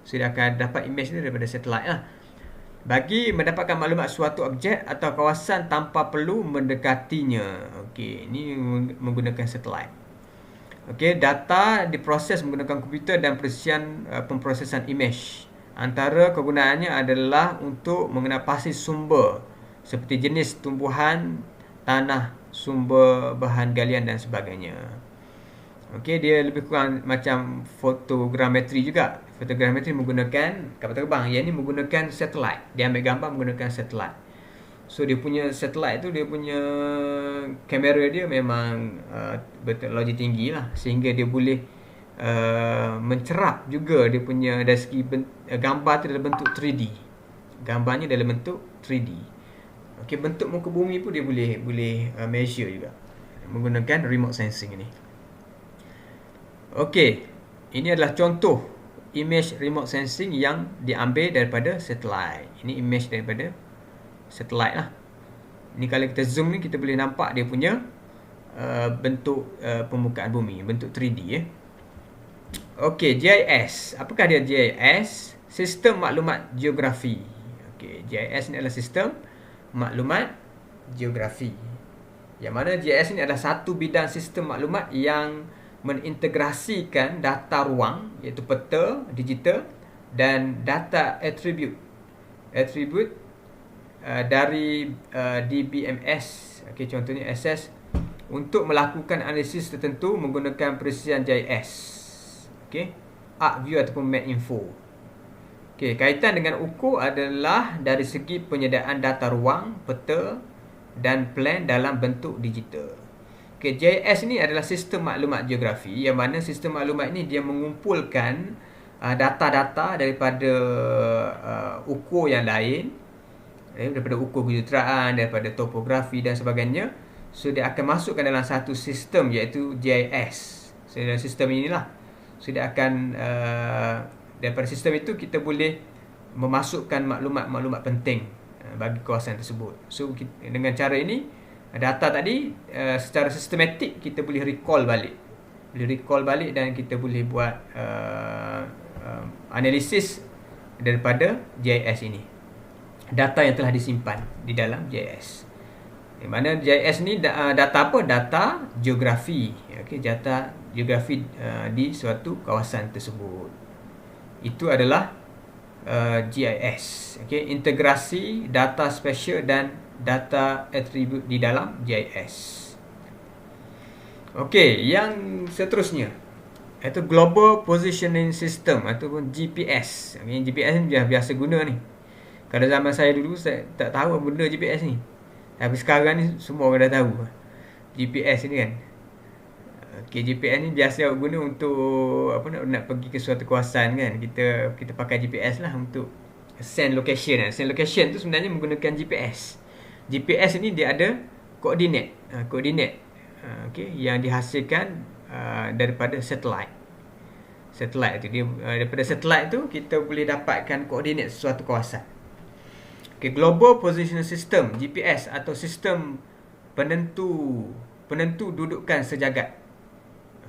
A: So dia akan dapat image ni daripada satelit lah. Bagi mendapatkan maklumat suatu objek atau kawasan tanpa perlu mendekatinya. Okey, ini menggunakan satelit. Okey, data diproses menggunakan komputer dan presisian pemprosesan image. Antara kegunaannya adalah untuk mengenal pasti sumber seperti jenis tumbuhan, tanah, sumber bahan galian dan sebagainya. Okey, dia lebih kurang macam fotogrametri juga. Fotogrametri menggunakan kapal terbang. Yang ini menggunakan satelit. Dia ambil gambar menggunakan satelit. So dia punya satelit tu, dia punya kamera dia memang berteknologi tinggi lah, sehingga dia boleh mencerap juga dia punya dari segi gambar tu dalam bentuk 3D. Gambarnya dalam bentuk 3D. Okey, bentuk muka bumi pun dia boleh measure juga menggunakan remote sensing ini. Okey, ini adalah contoh image remote sensing yang diambil daripada satelit. Ini image daripada satelit lah. Ni kalau kita zoom ni, kita boleh nampak dia punya bentuk permukaan bumi, bentuk 3D ya. Okey, GIS. Apakah dia GIS? Sistem maklumat geografi. Okey, GIS ni adalah sistem maklumat geografi. Yang mana GIS ni adalah satu bidang sistem maklumat yang mengintegrasikan data ruang, iaitu peta digital, dan data atribut dari DBMS, okay, contohnya SS, untuk melakukan analisis tertentu menggunakan presisian GIS, okay, ArcView ataupun MapInfo. Okay, kaitan dengan ukur adalah dari segi penyediaan data ruang, peta dan plan dalam bentuk digital. Okay, GIS ni adalah sistem maklumat geografi, yang mana sistem maklumat ni dia mengumpulkan data-data daripada ukur yang lain, daripada ukur kejuruteraan, daripada topografi dan sebagainya. So dia akan masukkan dalam satu sistem, iaitu GIS. So dalam sistem inilah, so dia akan daripada sistem itu kita boleh memasukkan maklumat-maklumat penting bagi kawasan tersebut. So dengan cara ini, data tadi secara sistematik kita boleh recall balik dan kita boleh buat analisis daripada GIS ini, data yang telah disimpan di dalam GIS. Di mana GIS ni data apa? Data geografi. Okey, data geografi di suatu kawasan tersebut. Itu adalah GIS. Okey, integrasi data spesial dan data atribut di dalam GIS. Okey, yang seterusnya iaitu Global Positioning System ataupun GPS. GPS ni biasa guna ni. Kalau zaman saya dulu, saya tak tahu apa benda GPS ni. Tapi sekarang ni semua orang dah tahu GPS ni kan. Okey, GPS ni biasa guna untuk nak pergi ke suatu kawasan kan. Kita pakai GPS lah untuk send location. Send location tu sebenarnya menggunakan GPS. GPS ni dia ada koordinat. Okey, yang dihasilkan daripada satelit. Satelit tu dia, daripada satelit tu kita boleh dapatkan koordinat sesuatu kawasan. Okay, Global Positioning System, GPS, atau sistem penentu dudukan sejagat.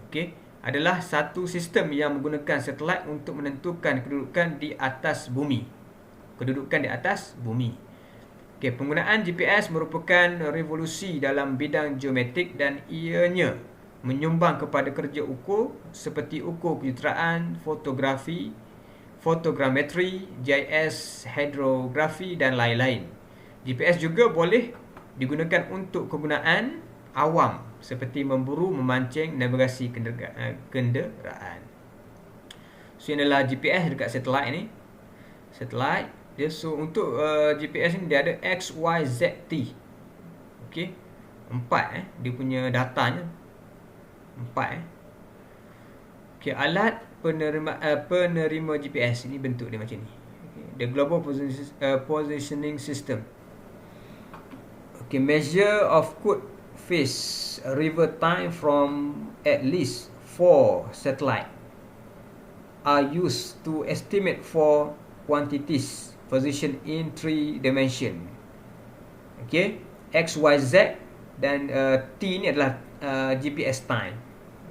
A: Okey, adalah satu sistem yang menggunakan satelit untuk menentukan kedudukan di atas bumi. Okey, penggunaan GPS merupakan revolusi dalam bidang geometrik dan ianya menyumbang kepada kerja ukur seperti ukur kejuruteraan, fotogrametri, GIS, hidrografi dan lain-lain. GPS juga boleh digunakan untuk kegunaan awam seperti memburu, memancing, navigasi kenderaan. So inilah GPS dekat satelit ni. Satelit dia, so untuk GPS ni dia ada X, Y, Z, T. Okey, 4 dia punya datanya 4 Okey, alat penerima GPS ini bentuk dia macam ni. Okay. The Global Positioning System. Okay, measure of could face river time from at least 4 satellite are used to estimate for quantities position in 3 dimension. Okay, X, Y, Z dan T ni adalah GPS time.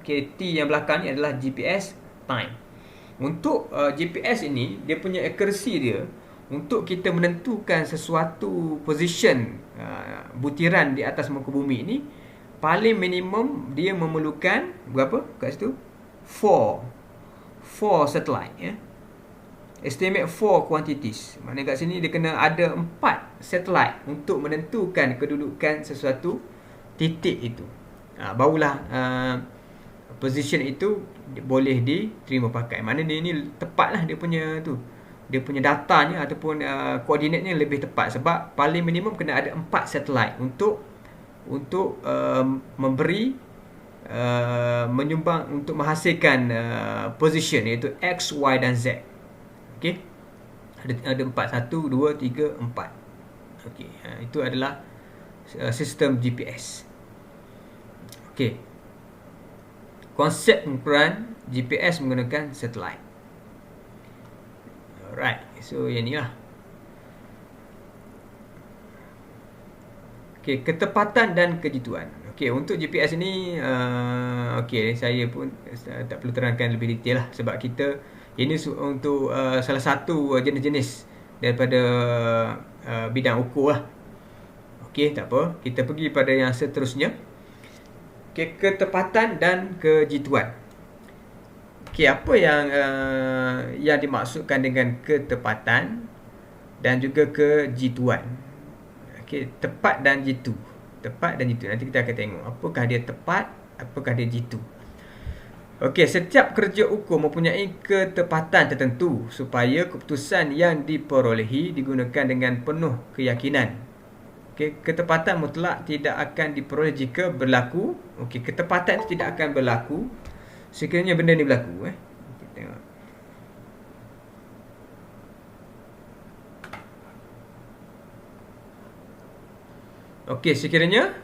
A: Okay, T yang belakang ni adalah GPS time. Untuk GPS ini, dia punya accuracy dia untuk kita menentukan sesuatu position butiran di atas muka bumi ni, paling minimum dia memerlukan berapa kat situ? 4 satellite ya. Estimate 4 quantities. Maknanya kat sini dia kena ada 4 satellite untuk menentukan kedudukan sesuatu titik itu. Barulah position itu boleh diterima pakai. Maknanya dia ni tepatlah dia punya tu. Dia punya datanya ataupun koordinatnya lebih tepat sebab paling minimum kena ada 4 satellite untuk memberi menyumbang untuk menghasilkan position iaitu X, Y dan Z. Okey. Ada 4, 1 2 3 4. Okey, itu adalah sistem GPS. Okey. Konsep pengukuran GPS menggunakan satelit. Alright, so yang ni lah. Okey, ketepatan dan kejituan. Okey, untuk GPS ni okey, saya pun tak perlu terangkan lebih detail lah sebab kita ini untuk salah satu jenis-jenis daripada bidang ukur lah. Okey, tak apa. Kita pergi pada yang seterusnya. Okey, ketepatan dan kejituan. Okey, apa yang dimaksudkan dengan ketepatan dan juga kejituan? Okey, tepat dan jitu. Tepat dan jitu. Nanti kita akan tengok apakah dia tepat, apakah dia jitu. Okey, setiap kerja ukur mempunyai ketepatan tertentu supaya keputusan yang diperolehi digunakan dengan penuh keyakinan. Okey, ketepatan mutlak tidak akan diperoleh jika berlaku. Okey, ketepatan itu tidak akan berlaku sekiranya benda ni berlaku. Kita tengok. Okey, sekiranya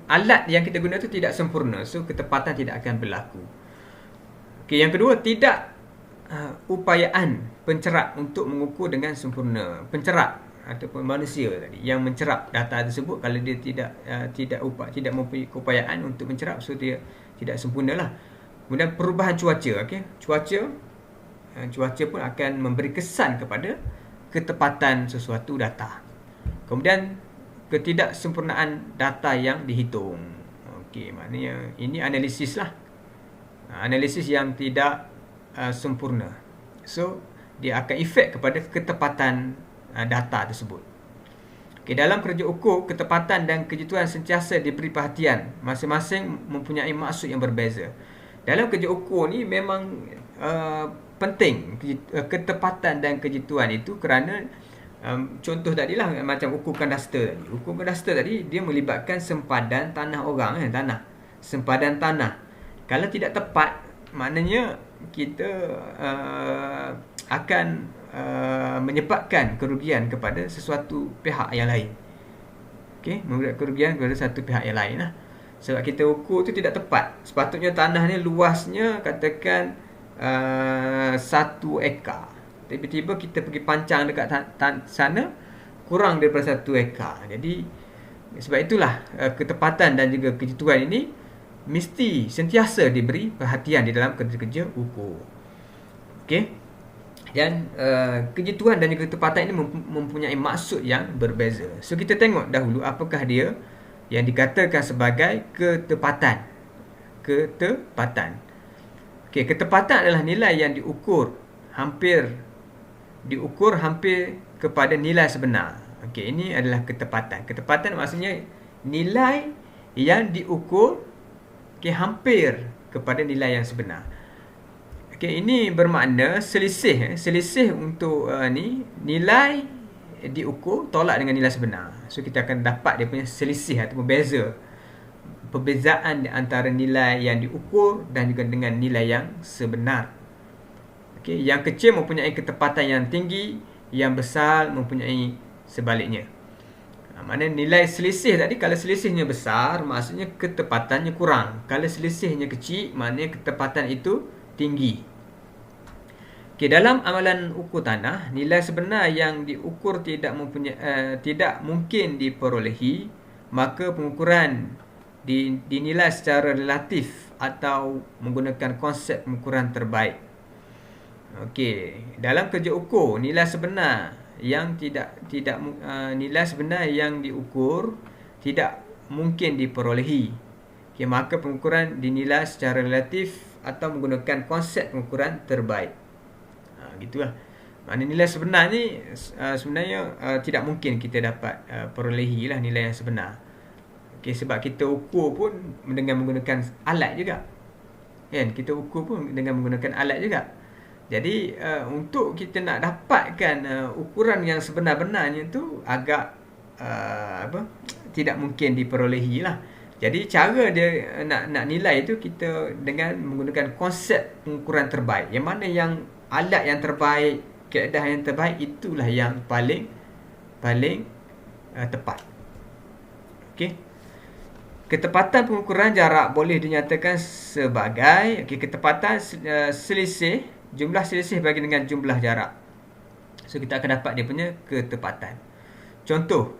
A: alat yang kita guna itu tidak sempurna, so ketepatan tidak akan berlaku. Okey, yang kedua, tidak upayaan pencerap untuk mengukur dengan sempurna. Pencerap ataupun manusia tadi yang mencerap data tersebut, kalau dia tidak mempunyai keupayaan untuk mencerap, so dia tidak sempurnalah. Kemudian perubahan cuaca, okey. Cuaca pun akan memberi kesan kepada ketepatan sesuatu data. Kemudian ketidaksempurnaan data yang dihitung. Okey, maknanya ini analisis lah. Analisis yang tidak sempurna. So, dia akan efek kepada ketepatan data tersebut. Okey, dalam kerja ukur, ketepatan dan kejituan sentiasa diberi perhatian. Masing-masing mempunyai maksud yang berbeza. Dalam kerja ukur ni memang penting ketepatan dan kejituan itu kerana contoh tadilah macam ukur kadaster tadi. Ukur kadaster tadi dia melibatkan sempadan tanah orang, sempadan tanah. Kalau tidak tepat, maknanya kita akan menyebabkan kerugian kepada sesuatu pihak yang lain. Okey, memberi kerugian kepada satu pihak yang lain lah. Sebab kita ukur tu tidak tepat. Sepatutnya tanah ni luasnya katakan 1 ekar. Tiba-tiba kita pergi pancang dekat sana kurang daripada 1 ekar. Jadi sebab itulah ketepatan dan juga kejituan ini mesti sentiasa diberi perhatian di dalam kerja-kerja ukur. Okey. Dan kejituan dan juga ketepatan ini mempunyai maksud yang berbeza. So kita tengok dahulu apakah dia yang dikatakan sebagai ketepatan. Ketepatan. Okey, ketepatan adalah nilai yang diukur hampir kepada nilai sebenar. Okey, ini adalah ketepatan. Ketepatan maksudnya nilai yang diukur hampir kepada nilai yang sebenar. Okey, ini bermakna selisih untuk nilai diukur tolak dengan nilai sebenar. So kita akan dapat dia punya selisih atau perbezaan antara nilai yang diukur dan juga dengan nilai yang sebenar. Okay, yang kecil mempunyai ketepatan yang tinggi, yang besar mempunyai sebaliknya. Maknanya nilai selisih tadi, kalau selisihnya besar, maksudnya ketepatannya kurang. Kalau selisihnya kecil, maknanya ketepatan itu tinggi. Okay, dalam amalan ukur tanah, nilai sebenar yang diukur tidak mungkin diperolehi, maka pengukuran dinilai secara relatif atau menggunakan konsep pengukuran terbaik. Okey, dalam kerja ukur, nilai sebenar yang nilai sebenar yang diukur tidak mungkin diperolehi. Okey, maka pengukuran dinilai secara relatif atau menggunakan konsep pengukuran terbaik. Gitulah. Maknanya nilai sebenar ni sebenarnya tidak mungkin kita dapat perolehi lah nilai yang sebenar. Okey, sebab kita ukur pun dengan menggunakan alat juga. Kan? Kita ukur pun dengan menggunakan alat juga. Jadi untuk kita nak dapatkan ukuran yang sebenar-benarnya tu agak tidak mungkin diperolehi lah. Jadi cara dia nak nilai tu kita dengan menggunakan konsep pengukuran terbaik. Yang mana yang alat yang terbaik, kaedah yang terbaik, itulah yang paling tepat. Okey. Ketepatan pengukuran jarak boleh dinyatakan sebagai ketepatan selisih, jumlah selisih bagi dengan jumlah jarak. So kita akan dapat dia punya ketepatan. Contoh,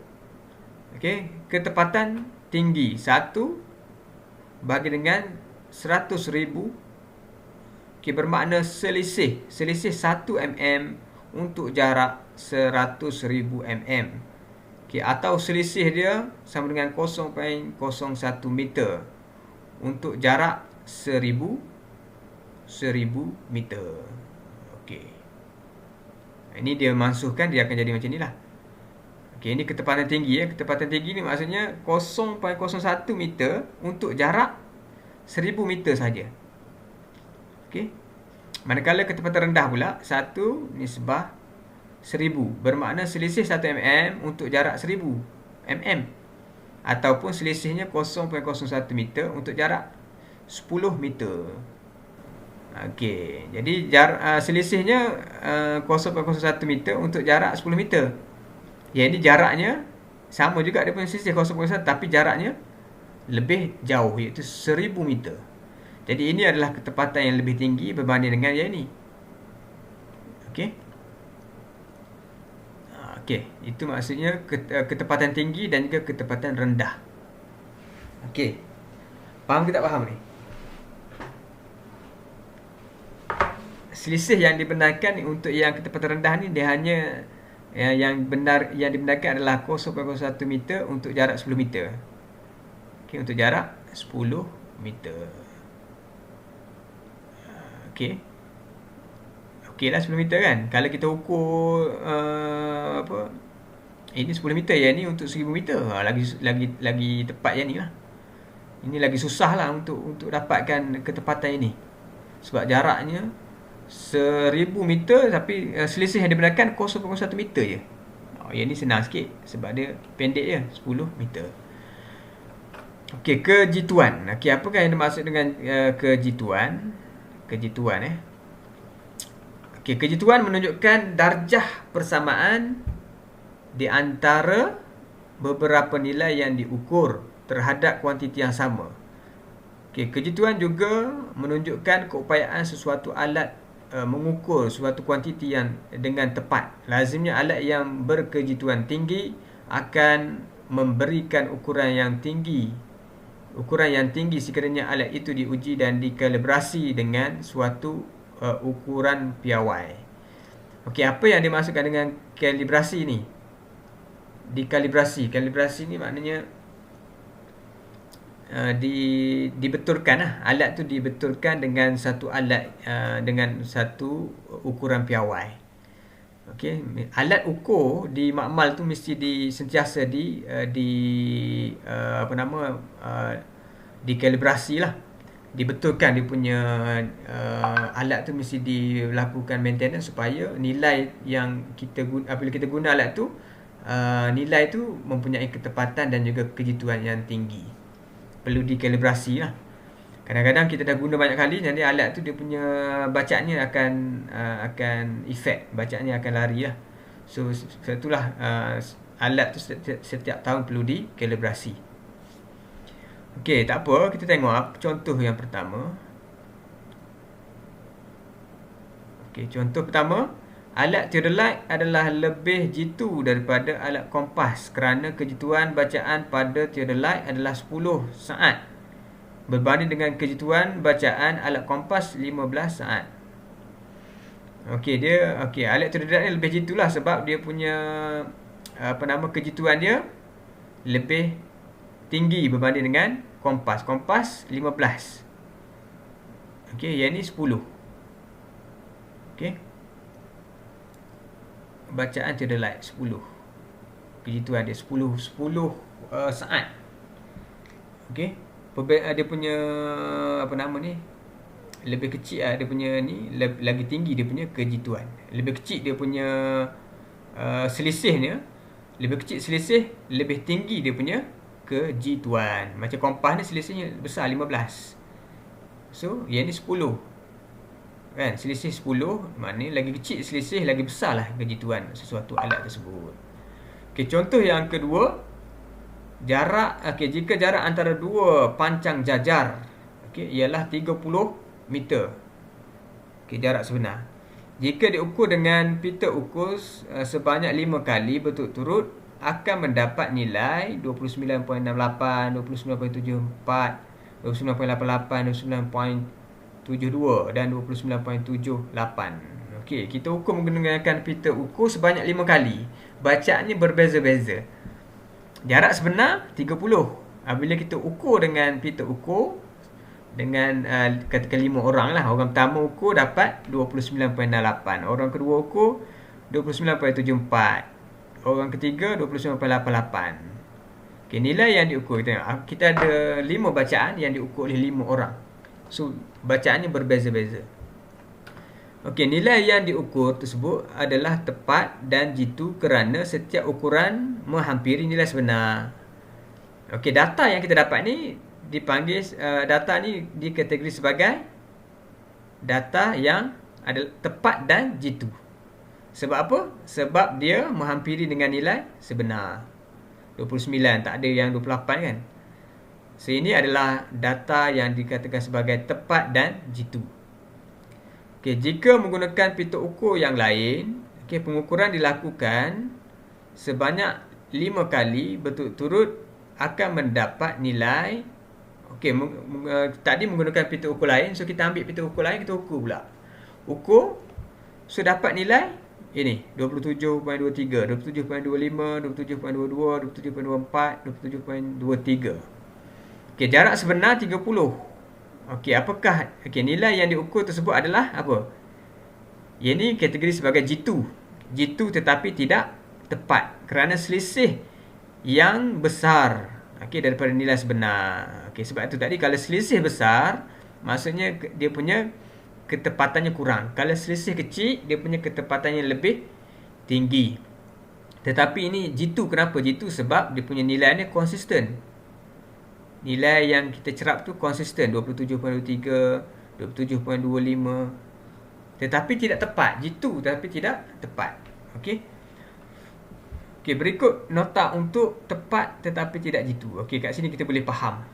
A: ketepatan tinggi 1 bagi dengan 100,000, bermakna selisih 1 mm untuk jarak 100,000 mm. Atau selisih dia sama dengan 0.01 meter untuk jarak 1,000 meter. Ini dia mansuhkan, dia akan jadi macam ni lah. Ini ketepatan tinggi. Ketepatan tinggi ni maksudnya 0.01 meter untuk jarak 1,000 meter saja. Manakala ketepatan rendah pula 1 nisbah 1,000, bermakna selisih 1 mm untuk jarak 1,000 mm, ataupun selisihnya 0.01 meter untuk jarak 10 meter. Jadi selisihnya 0.01 meter untuk jarak 10 meter. Ini jaraknya sama juga, dia punya selisih 0.01, tapi jaraknya lebih jauh, iaitu 1,000 meter. Jadi ini adalah ketepatan yang lebih tinggi berbanding dengan yang ini. Itu maksudnya ketepatan tinggi dan juga ketepatan rendah. Faham ke tak faham ni? Selisih yang dibenarkan untuk yang ketepatan rendah ni, dia hanya yang dibenarkan adalah 0.01 meter untuk jarak 10 meter. Untuk jarak 10 meter. Okeylah 10 meter kan. Kalau kita ukur ini 10 meter, yang ni untuk 1,000 meter. Lagi tepat yang ni lah. Ini lagi susah lah untuk dapatkan ketepatan ini. Sebab jaraknya 1,000 meter, tapi selisih yang dibenarkan 0.1 meter je. Yang ni senang sikit sebab dia pendek je, 10 meter. Kejituan. Apakah yang dimaksud dengan kejituan? Kejituan menunjukkan darjah persamaan di antara beberapa nilai yang diukur terhadap kuantiti yang sama. Kejituan juga menunjukkan keupayaan sesuatu alat mengukur suatu kuantiti yang dengan tepat. Lazimnya alat yang berkejituan tinggi akan memberikan ukuran yang tinggi sekiranya alat itu diuji dan dikalibrasi dengan suatu ukuran piawai. Apa yang dimaksudkan dengan kalibrasi ni? Kalibrasi ni maknanya dibetulkan lah. Alat tu dibetulkan dengan satu alat dengan satu ukuran piawai. Alat ukur di makmal tu mesti sentiasa dikalibrasi lah. Dibetulkan dia punya alat tu mesti dilakukan maintenance supaya nilai yang apabila kita guna alat tu, nilai tu mempunyai ketepatan dan juga kejituan yang tinggi. Perlu dikalibrasi lah. Kadang-kadang kita dah guna banyak kali, jadi alat tu dia punya bacaannya akan efek, bacaannya akan lari lah. So itulah alat tu setiap tahun perlu dikalibrasi. Tak apa, kita tengok contoh yang pertama. Contoh pertama, Alat theodolite adalah lebih jitu daripada alat kompas kerana kejituan bacaan pada theodolite adalah 10 saat berbanding dengan kejituan bacaan alat kompas 15 saat. Alat theodolite ni lebih jitulah sebab dia punya kejituan dia lebih tinggi berbanding dengan kompas. Kompas 15. Yang ni 10. Bacaan theodolite 10. Kejituan dia 10 saat. Dia punya lebih kecil dia punya ni lagi tinggi dia punya kejituan. Lebih kecil dia punya selisihnya, lebih kecil selisih, lebih tinggi dia punya kejituan. Macam kompas ni selisihnya besar 15. So, yang ni 10. Kan, selisih 10, maknanya lagi kecil selisih, lagi besar lah kejituan sesuatu alat tersebut. Contoh yang kedua, jarak. Jika jarak antara dua pancang jajar ialah 30 meter. Jarak sebenar. Jika diukur dengan pita ukur sebanyak 5 kali berturut-turut, akan mendapat nilai 29.68, 29.74, 29.88, 29.72 dan 29.78. Kita ukur menggunakan pita ukur sebanyak 5 kali. Bacaannya berbeza-beza. Jarak sebenar 30. Bila kita ukur dengan pita ukur dengan katakan 5 orang lah. Orang pertama ukur dapat 29.68. Orang kedua ukur 29.74. Orang ketiga 29.88. Nilai yang diukur kita ada 5 bacaan yang diukur oleh 5 orang. So, bacaannya berbeza-beza. Nilai yang diukur tersebut adalah tepat dan jitu kerana setiap ukuran menghampiri nilai sebenar. Data yang kita dapat ni dipanggil, data ni dikategori sebagai data yang adalah tepat dan jitu. Sebab apa? Sebab dia menghampiri dengan nilai sebenar. 29, tak ada yang 28 kan? So, ini adalah data yang dikatakan sebagai tepat dan jitu. Jika menggunakan pita ukur yang lain, pengukuran dilakukan sebanyak 5 kali berturut-turut akan mendapat nilai. Tadi menggunakan pita ukur lain, so kita ambil pita ukur lain, kita ukur pula. Ukur, so dapat nilai ini 27.23, 27.25, 27.22, 27.24, 27.23. Jarak sebenar 30. Apakah nilai yang diukur tersebut adalah apa? Yang ni kategori sebagai jitu. Jitu tetapi tidak tepat kerana selisih yang besar daripada nilai sebenar. Sebab itu tadi kalau selisih besar, maksudnya dia punya ketepatannya kurang. Kalau selisih kecil, dia punya ketepatannya lebih tinggi. Tetapi ini jitu. Kenapa jitu? Sebab dia punya nilainya konsisten. Nilai yang kita cerap tu konsisten 27.23, 27.25. Tetapi tidak tepat. Jitu tetapi tidak tepat. Berikut nota untuk tepat tetapi tidak jitu. Kat sini kita boleh faham.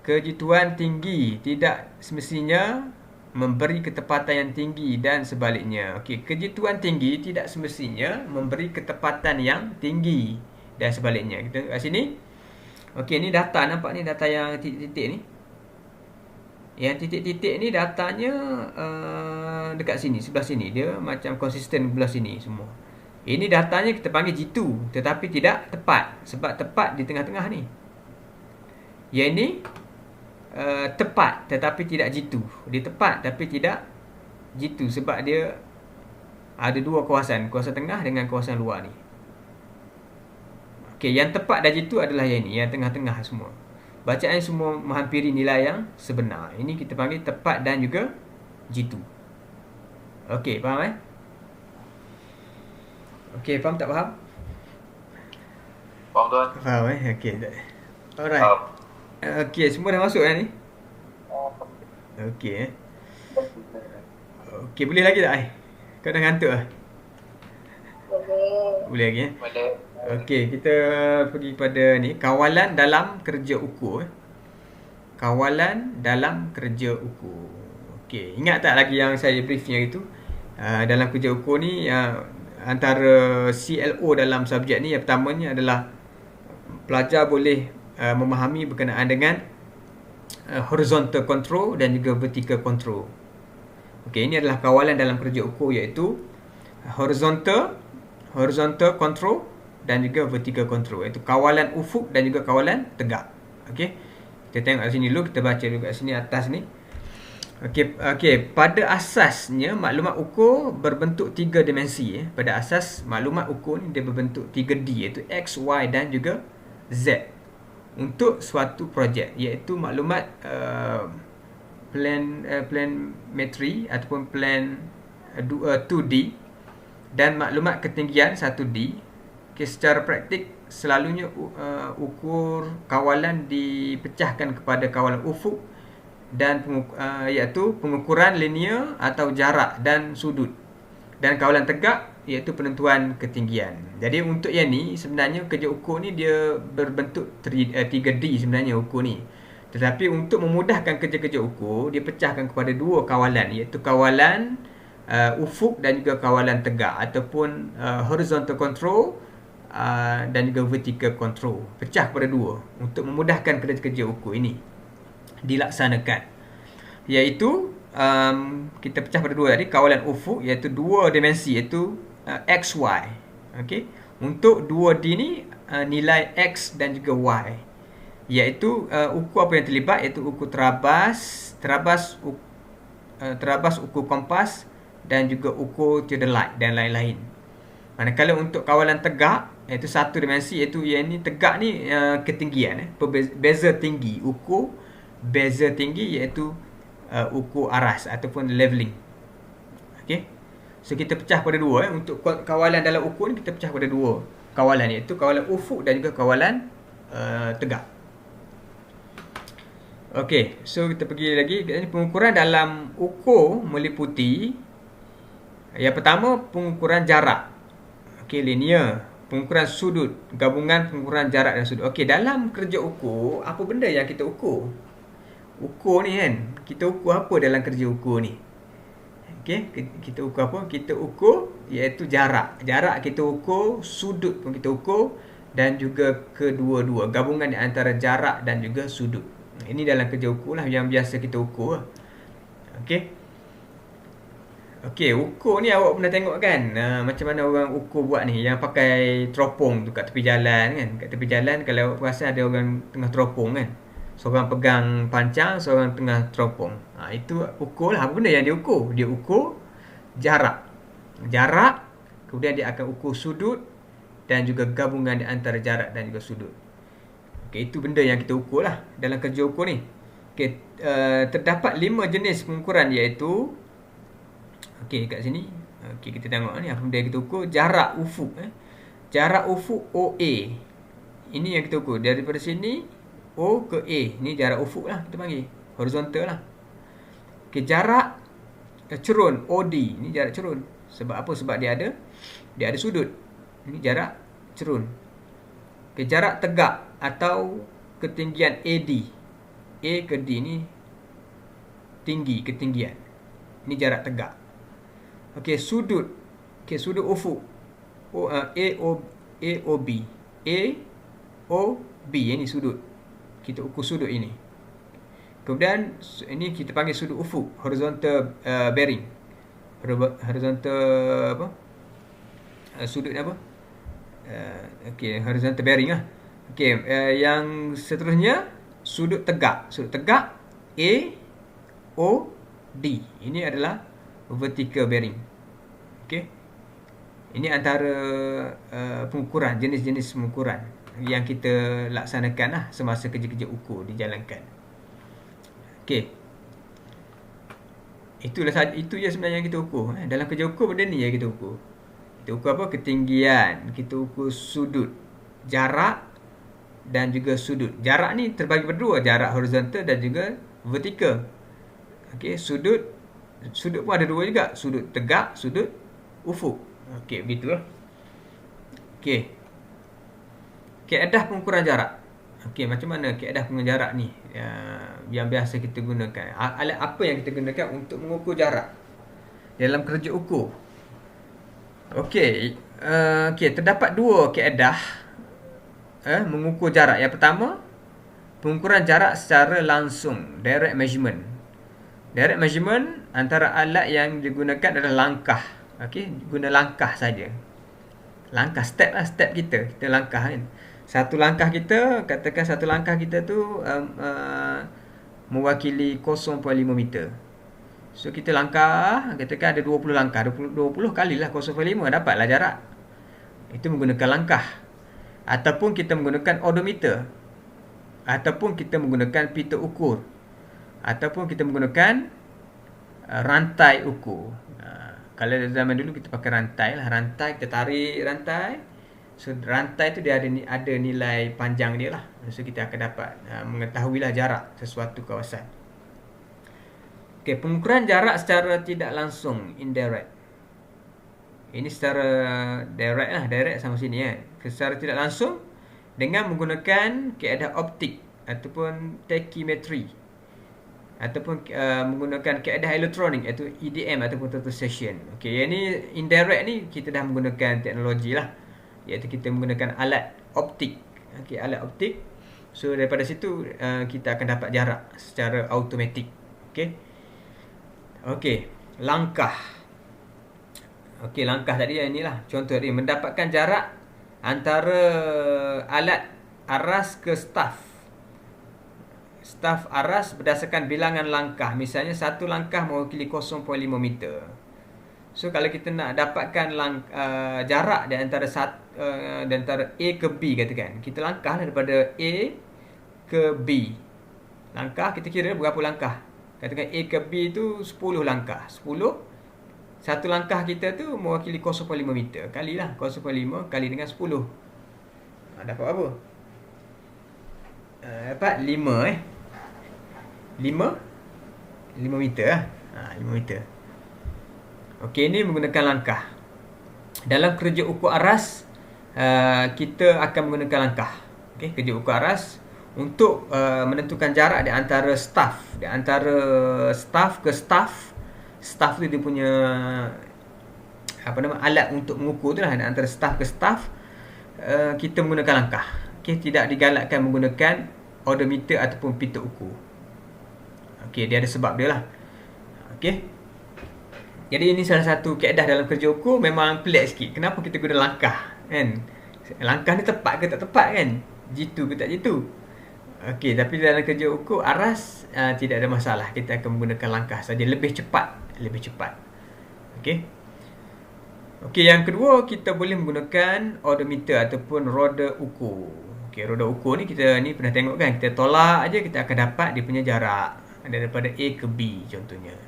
A: Kejituan tinggi tidak semestinya memberi ketepatan yang tinggi dan sebaliknya. Kejituan tinggi tidak semestinya memberi ketepatan yang tinggi dan sebaliknya. Kita kat sini. Ni data, nampak ni data yang titik-titik ni. Yang titik-titik ni datanya dekat sini, sebelah sini. Dia macam konsisten sebelah sini semua. Ini datanya kita panggil jitu tetapi tidak tepat. Sebab tepat di tengah-tengah ni. Yang ini tepat tetapi tidak jitu. Dia tepat tapi tidak jitu sebab dia ada dua kawasan. Kawasan tengah dengan kawasan luar ni. Yang tepat dan jitu adalah yang ini. Yang tengah-tengah semua. Bacaan semua menghampiri nilai yang sebenar. Ini kita panggil tepat dan juga jitu. Faham faham tak faham?
B: Faham tuan.
A: Faham Alright. Semua dah masuk kan ni? Boleh lagi tak? Kau dah ngantuk lah? Boleh lagi
B: Boleh.
A: kita pergi pada ni, kawalan dalam kerja ukur. Kawalan dalam kerja ukur. Ingat tak lagi yang saya briefnya itu? Dalam kerja ukur ni, antara CLO dalam subjek ni, yang pertamanya adalah pelajar boleh memahami berkenaan dengan horizontal control dan juga vertical control. Okey, ini adalah kawalan dalam kerja ukur, iaitu horizontal control dan juga vertical control, iaitu kawalan ufuk dan juga kawalan tegak. Okey, kita tengok kat sini dulu, kita baca dulu kat sini atas ni. Okey, pada asasnya maklumat ukur berbentuk 3 dimensi. Pada asas maklumat ukur ni dia berbentuk 3D, iaitu X, Y dan juga Z. Untuk suatu projek, iaitu maklumat planimetri ataupun plan 2D dan maklumat ketinggian 1D. Okay, secara praktik selalunya ukur kawalan dipecahkan kepada kawalan ufuk dan iaitu pengukuran linear atau jarak dan sudut, dan kawalan tegak iaitu penentuan ketinggian. Jadi untuk yang ni sebenarnya kerja ukur ni dia berbentuk 3D sebenarnya ukur ni. Tetapi untuk memudahkan kerja-kerja ukur, dia pecahkan kepada 2 kawalan, iaitu kawalan ufuk dan juga kawalan tegak ataupun horizontal control dan juga vertical control. Pecah kepada 2 untuk memudahkan kerja-kerja ukur ini dilaksanakan. Iaitu kita pecah pada 2 tadi, kawalan ufuk iaitu 2 dimensi, iaitu X, Y. Okey. Untuk 2D ni nilai X dan juga Y, iaitu ukur apa yang terlibat, iaitu ukur terabas, ukur kompas dan juga ukur theodolite dan lain-lain. Manakala untuk kawalan tegak, iaitu 1 dimensi, iaitu yang ni tegak ni ketinggian, beza tinggi, ukur beza tinggi, iaitu ukur aras ataupun leveling. Okey. So kita pecah pada 2 untuk kawalan dalam ukur ni, kita pecah pada 2 kawalan, iaitu kawalan ufuk dan juga kawalan tegak. Okey, so kita pergi lagi. Pengukuran dalam ukur meliputi, yang pertama pengukuran jarak. Okey, linear. Pengukuran sudut, gabungan pengukuran jarak dan sudut. Okey, dalam kerja ukur, apa benda yang kita ukur? Ukur ni kan, kita ukur apa dalam kerja ukur ni? Okey, kita ukur apa? Kita ukur iaitu jarak. Jarak kita ukur, sudut pun kita ukur, dan juga kedua-dua, gabungan di antara jarak dan juga sudut. Ini dalam kerja ukur lah yang biasa kita ukur. Okey. Okey, ukur ni awak pernah tengok kan? Macam mana orang ukur buat ni, yang pakai teropong tu kat tepi jalan kan? Kat tepi jalan kalau awak perasan ada orang tengah teropong kan? Seorang pegang pancang, seorang tengah teropong. Itu ukur lah. Apa benda yang dia ukur? Dia ukur jarak. Jarak, kemudian dia akan ukur sudut dan juga gabungan di antara jarak dan juga sudut. Okay, itu benda yang kita ukur lah dalam kerja ukur ni. Okay, terdapat 5 jenis pengukuran, iaitu kat sini. Kita tengok ni apa benda yang kita ukur. Jarak ufuk. Jarak ufuk OA. Ini yang kita ukur. Daripada sini O ke A. Ni jarak ufuk lah kita panggil. Horizontal lah. Okay, jarak cerun OD. Ni jarak cerun. Sebab apa? Sebab dia ada sudut. Ini jarak cerun. Okay, jarak tegak atau ketinggian AD. A ke D ni tinggi, ketinggian. Ini jarak tegak. Okey, sudut. Okey, sudut ufuk. AOB. AOB ini sudut. Kita ukur sudut ini. Kemudian ini kita panggil sudut ufuk, horizontal bearing. Horizontal apa? Sudut apa? Okey, horizontal bearing lah. Okey, yang seterusnya sudut tegak. Sudut tegak AOD. Ini adalah vertical bearing. Okey. Ini antara pengukuran, jenis-jenis pengukuran yang kita laksanakan lah semasa kerja-kerja ukur dijalankan. Okey. Itu je sebenarnya yang kita ukur. Dalam kerja ukur benda ni yang kita ukur. Kita ukur apa? Ketinggian, kita ukur sudut, jarak dan juga sudut. Jarak ni terbagi berdua, jarak horizontal dan juga vertikal. Okey, sudut pun ada 2 juga, sudut tegak, sudut ufuk. Okey, begitulah. Okey. Kaedah pengukuran jarak. Okey, macam mana kaedah pengukuran jarak ni yang biasa kita gunakan? Alat apa yang kita gunakan untuk mengukur jarak? dalam kerja ukur. Okey, terdapat dua kaedah mengukur jarak. Yang pertama, pengukuran jarak secara langsung, direct measurement. Direct measurement antara alat yang digunakan adalah langkah. Okey, guna langkah saja. Langkah, step lah, step kita langkah kan. Satu langkah kita, katakan satu langkah kita tu mewakili 0.5 meter. So kita langkah, katakan ada 20 langkah, 20 kalilah 0.5, dapatlah jarak. Itu menggunakan langkah. Ataupun kita menggunakan odometer, ataupun kita menggunakan pita ukur, ataupun kita menggunakan rantai ukur. Kalau zaman dulu kita pakai rantai lah, rantai kita tarik rantai. So rantai tu dia ada nilai panjang dia lah. So kita akan dapat mengetahuilah jarak sesuatu kawasan. Okey, pengukuran jarak secara tidak langsung, indirect. Ini secara direct lah, direct sama sini kan. Secara tidak langsung dengan menggunakan kaedah optik ataupun tachymetry, ataupun menggunakan kaedah elektronik iaitu EDM ataupun total station. Okey, yang ni indirect ni kita dah menggunakan teknologi lah, iaitu kita menggunakan alat optik. Okey, alat optik. So daripada situ kita akan dapat jarak secara automatik. Okey. Okey, langkah. Okey, langkah tadi yang inilah. Contoh tadi, mendapatkan jarak antara alat aras ke staf. Staf aras berdasarkan bilangan langkah. Misalnya satu langkah mewakili 0.5 meter. So kalau kita nak dapatkan jarak di antara A ke B katakan, kita langkah daripada A ke B. Langkah kita kira berapa langkah. Katakan A ke B tu 10 langkah. 10, satu langkah kita tu mewakili 0.5 meter. Kalilah 0.5 kali dengan 10. Dapat apa? Dapat 5 5 meter lah. 5 meter. Okey, ini menggunakan langkah. Dalam kerja ukur aras, kita akan menggunakan langkah. Okey, kerja ukur aras untuk menentukan jarak di antara staf, ke staf. Staf tu dia punya alat untuk mengukur tu lah, di antara staf ke staf. Kita menggunakan langkah. Okey, tidak digalakkan menggunakan odometer ataupun pita ukur. Okey, dia ada sebab dia lah. Okey, jadi ini salah satu kaedah dalam kerja ukur. Memang pelik sikit, kenapa kita guna langkah kan? Langkah ni tepat ke tak tepat kan? Jitu ke tak jitu? Okey, tapi dalam kerja ukur aras tidak ada masalah. Kita akan menggunakan langkah saja, lebih cepat. Okey. Okey, yang kedua kita boleh menggunakan odometer ataupun roda ukur. Okey, roda ukur ni kita ni pernah tengok kan, kita tolak aja kita akan dapat dia punya jarak daripada A ke B contohnya.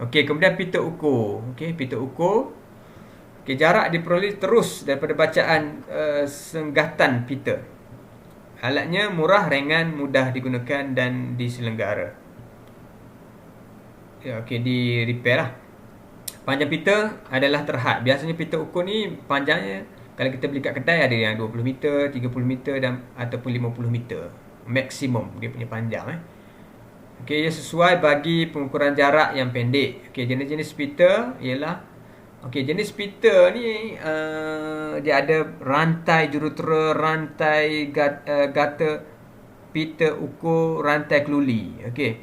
A: Okey, kemudian pita ukur. Okey, pita ukur. Okey, jarak diperoleh terus daripada bacaan senggatan pita. Alatnya murah, ringan, mudah digunakan dan diselenggara. Ya, okey, di repair lah. Panjang pita adalah terhad. Biasanya pita ukur ni panjangnya, kalau kita beli kat kedai ada yang 20 meter, 30 meter dan ataupun 50 meter. Maksimum dia punya panjang. Okey, ia sesuai bagi pengukuran jarak yang pendek. Okey, jenis-jenis pita ialah, okey, jenis pita ni dia ada rantai jurutera, rantai gata, pita ukur, rantai keluli. Okey,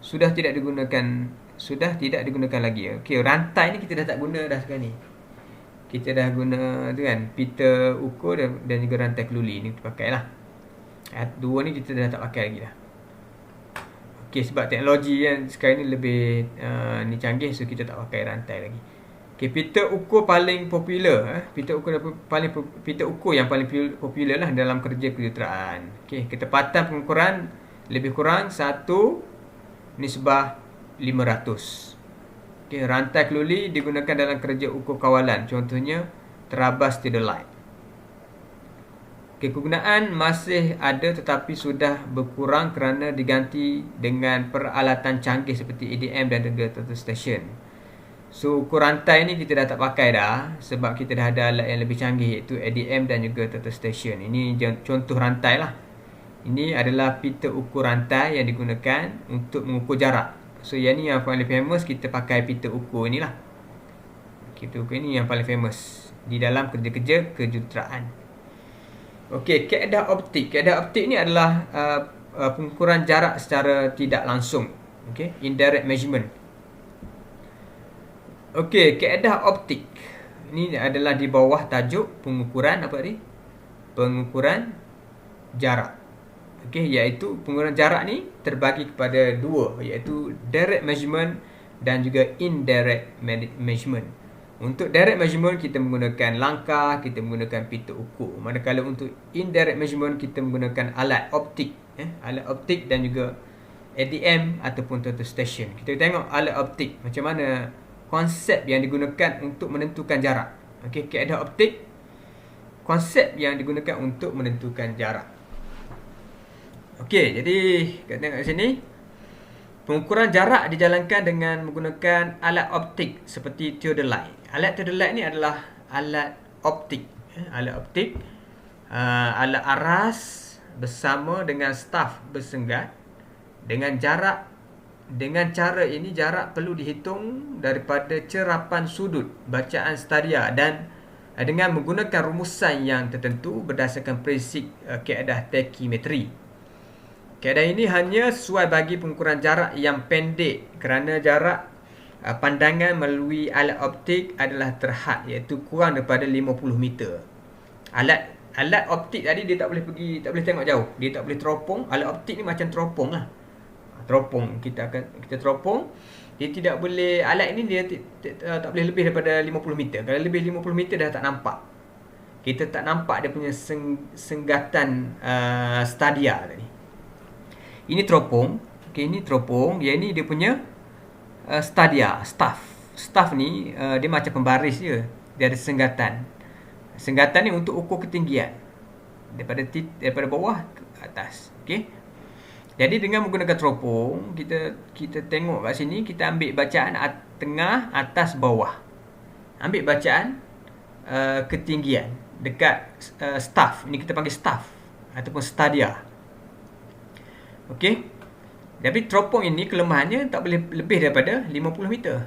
A: sudah tidak digunakan lagi. Okey, rantai ni kita dah tak guna dah sekarang ni. Kita dah guna tu kan, pita ukur dan juga rantai keluli ni kita pakai lah. Dua ni kita dah tak pakai lagi dah. Okey, sebab teknologi yang sekarang ni lebih ni canggih, so kita tak pakai rantai lagi. Okey, pita ukur paling popular, pita ukur yang paling popular lah dalam kerja kejuruteraan. Okey, ketepatan pengukuran lebih kurang 1/500. Okey, rantai keluli digunakan dalam kerja ukur kawalan, contohnya terabas theodolite. Okey, kegunaan masih ada tetapi sudah berkurang kerana diganti dengan peralatan canggih seperti EDM dan juga total station. So ukur rantai ni kita dah tak pakai dah, sebab kita dah ada alat yang lebih canggih iaitu EDM dan juga total station. Ini contoh rantai lah. Ini adalah pita ukur rantai yang digunakan untuk mengukur jarak. So yang ni yang paling famous, kita pakai pita ukur ni lah. Pita ukur ni yang paling famous di dalam kerja-kerja kejuruteraan. Okey, kaedah optik. Kaedah optik ni adalah pengukuran jarak secara tidak langsung. Okey, indirect measurement. Okey, kaedah optik. Ini adalah di bawah tajuk pengukuran apa tadi? Pengukuran jarak. Okey, iaitu pengukuran jarak ni terbagi kepada dua, iaitu direct measurement dan juga indirect measurement. Untuk direct measurement kita menggunakan langkah, kita menggunakan pita ukur. Manakala untuk indirect measurement kita menggunakan alat optik, alat optik dan juga ADM ataupun total station. Kita tengok alat optik macam mana konsep yang digunakan untuk menentukan jarak. Okey, kaedah optik, konsep yang digunakan untuk menentukan jarak. Okey, jadi kita tengok kat sini. Pengukuran jarak dijalankan dengan menggunakan alat optik seperti theodolite. Alat theodolite ni adalah alat optik. Alat optik, alat aras bersama dengan staf bersenggat dengan jarak. Dengan cara ini jarak perlu dihitung daripada cerapan sudut bacaan stadia dan dengan menggunakan rumusan yang tertentu berdasarkan prinsip kaedah tachymetry. Kaedah ini hanya sesuai bagi pengukuran jarak yang pendek kerana jarak pandangan melalui alat optik adalah terhad, iaitu kurang daripada 50 meter. Alat optik tadi dia tak boleh tengok jauh. Dia tak boleh teropong. Alat optik ni macam teropong lah. Teropong, kita teropong. Dia tidak boleh, alat ini dia tak boleh lebih daripada 50 meter. Kalau lebih 50 meter dah tak nampak. Kita tak nampak dia punya senggatan stadia tadi. Ini teropong. Okay, ini teropong. Yang ni dia punya stadia, staff ni dia macam pembaris je. Dia ada senggatan. Senggatan ni untuk ukur ketinggian daripada bawah ke atas. Okey. Jadi dengan menggunakan teropong, kita tengok kat sini, kita ambil bacaan tengah, atas, bawah. Ambil bacaan ketinggian dekat staff. Ini kita panggil staff ataupun stadia. Okey. Tapi teropong ini kelemahannya tak boleh lebih daripada 50 meter.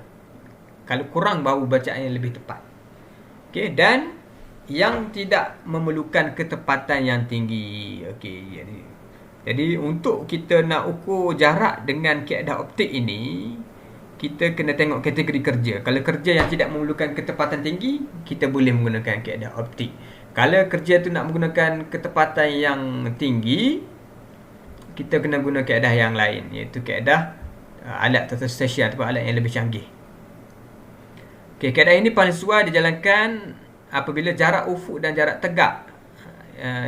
A: Kalau kurang baru bacaan yang lebih tepat. Okey, dan yang tidak memerlukan ketepatan yang tinggi. Okey, jadi untuk kita nak ukur jarak dengan kaedah optik ini, kita kena tengok kategori kerja. Kalau kerja yang tidak memerlukan ketepatan tinggi, kita boleh menggunakan kaedah optik. Kalau kerja tu nak menggunakan ketepatan yang tinggi, kita kena guna kaedah yang lain, iaitu kaedah alat total station ataupun alat yang lebih canggih. Okey, kaedah ini paling sesuai dijalankan apabila jarak ufuk dan jarak tegak,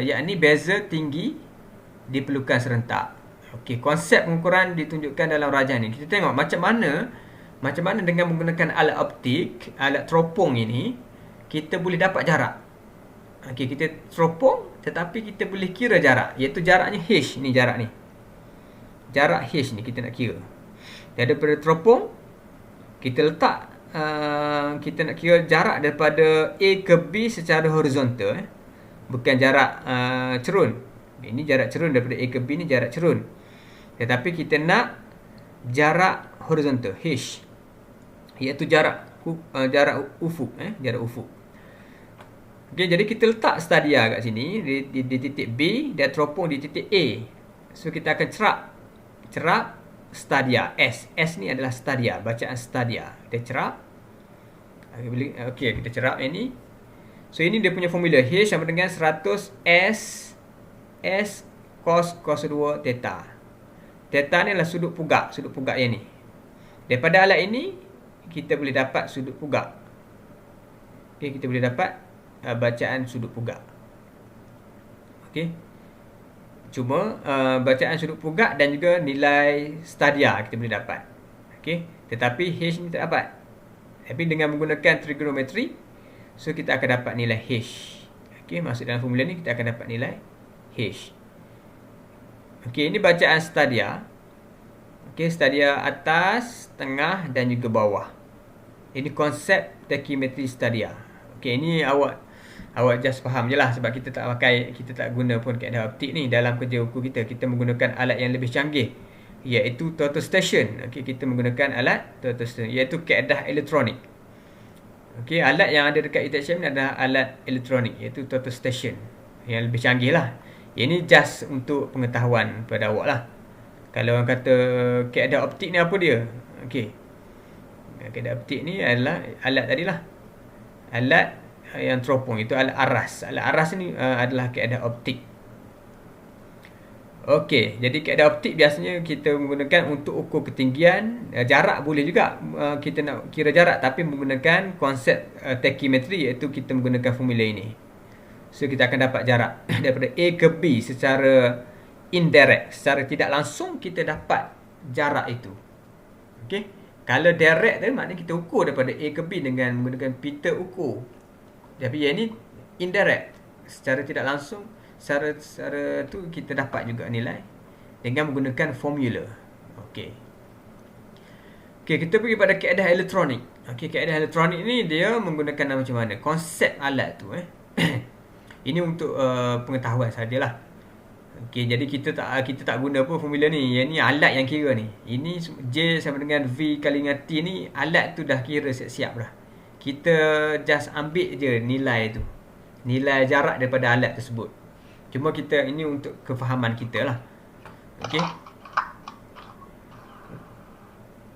A: yakni beza tinggi diperlukan serentak. Okey, konsep pengukuran ditunjukkan dalam rajah ni. Kita tengok macam mana dengan menggunakan alat optik, alat teropong ini, kita boleh dapat jarak. Okey, kita teropong tetapi kita boleh kira jarak, iaitu jaraknya H ni, jarak ni. Jarak H ni kita nak kira. Daripada teropong kita letak kita nak kira jarak daripada A ke B secara horizontal, bukan jarak cerun. Ini jarak cerun, daripada A ke B ni jarak cerun. Tetapi kita nak jarak horizontal H, iaitu jarak ufuk, jarak ufuk. Okey, jadi kita letak stadia kat sini di titik B dan teropong di titik A. So kita akan cerap stadia S. S ni adalah stadia, bacaan stadia. Kita cerap. Okey, kita cerap ini. So ini dia punya formula, H sama dengan 100 S cos 2 theta. Theta ni adalah sudut pugak yang ni. Daripada alat ini kita boleh dapat sudut pugak. Okey, kita boleh dapat bacaan sudut pugak. Okey. Cuma bacaan sudut pugak dan juga nilai stadia kita boleh dapat. Okey. Tetapi H ni tak dapat. Tapi dengan menggunakan trigonometri, so kita akan dapat nilai H. Okey, masuk dalam formula ni kita akan dapat nilai H. Okey, ini bacaan stadia. Okey, stadia atas, tengah dan juga bawah. Ini konsep tachymetry stadia. Okey, ini awak just faham je lah, sebab kita tak guna pun kaedah optik ni dalam kerja ukur kita. Kita menggunakan alat yang lebih canggih. iaitu total station. Okey, kita menggunakan alat total station iaitu kaedah elektronik. Okey, alat yang ada dekat ETHM ni adalah alat elektronik iaitu total station yang lebih canggih lah. Ini just untuk pengetahuan pada awak lah. Kalau orang kata kaedah optik ni apa dia? Okey, kaedah optik ni adalah alat tadilah, alat yang teropong, itu alat aras. Alat aras ni adalah kaedah optik. Okey, jadi kaedah optik biasanya kita menggunakan untuk ukur ketinggian, jarak boleh juga kita nak kira jarak, tapi menggunakan konsep tachymetry, iaitu kita menggunakan formula ini. So kita akan dapat jarak daripada A ke B secara indirect, secara tidak langsung kita dapat jarak itu. Okey, kalau direct tu maknanya kita ukur daripada A ke B dengan menggunakan pita ukur. Tapi yang ini indirect, secara tidak langsung, secara tu kita dapat juga nilai dengan menggunakan formula. Okey. Okey, kita pergi pada kaedah elektronik. Okey, kaedah elektronik ni dia menggunakan macam mana? Konsep alat tu ini untuk pengetahuan sajalah. Okey, jadi kita tak guna apa formula ni. Yang ni alat yang kira ni. Ini J sama dengan V kali dengan T ni, alat tu dah kira siap-siap dah. Kita just ambil je nilai tu, nilai jarak daripada alat tersebut. Cuma kita ini untuk kefahaman kita lah. Okey.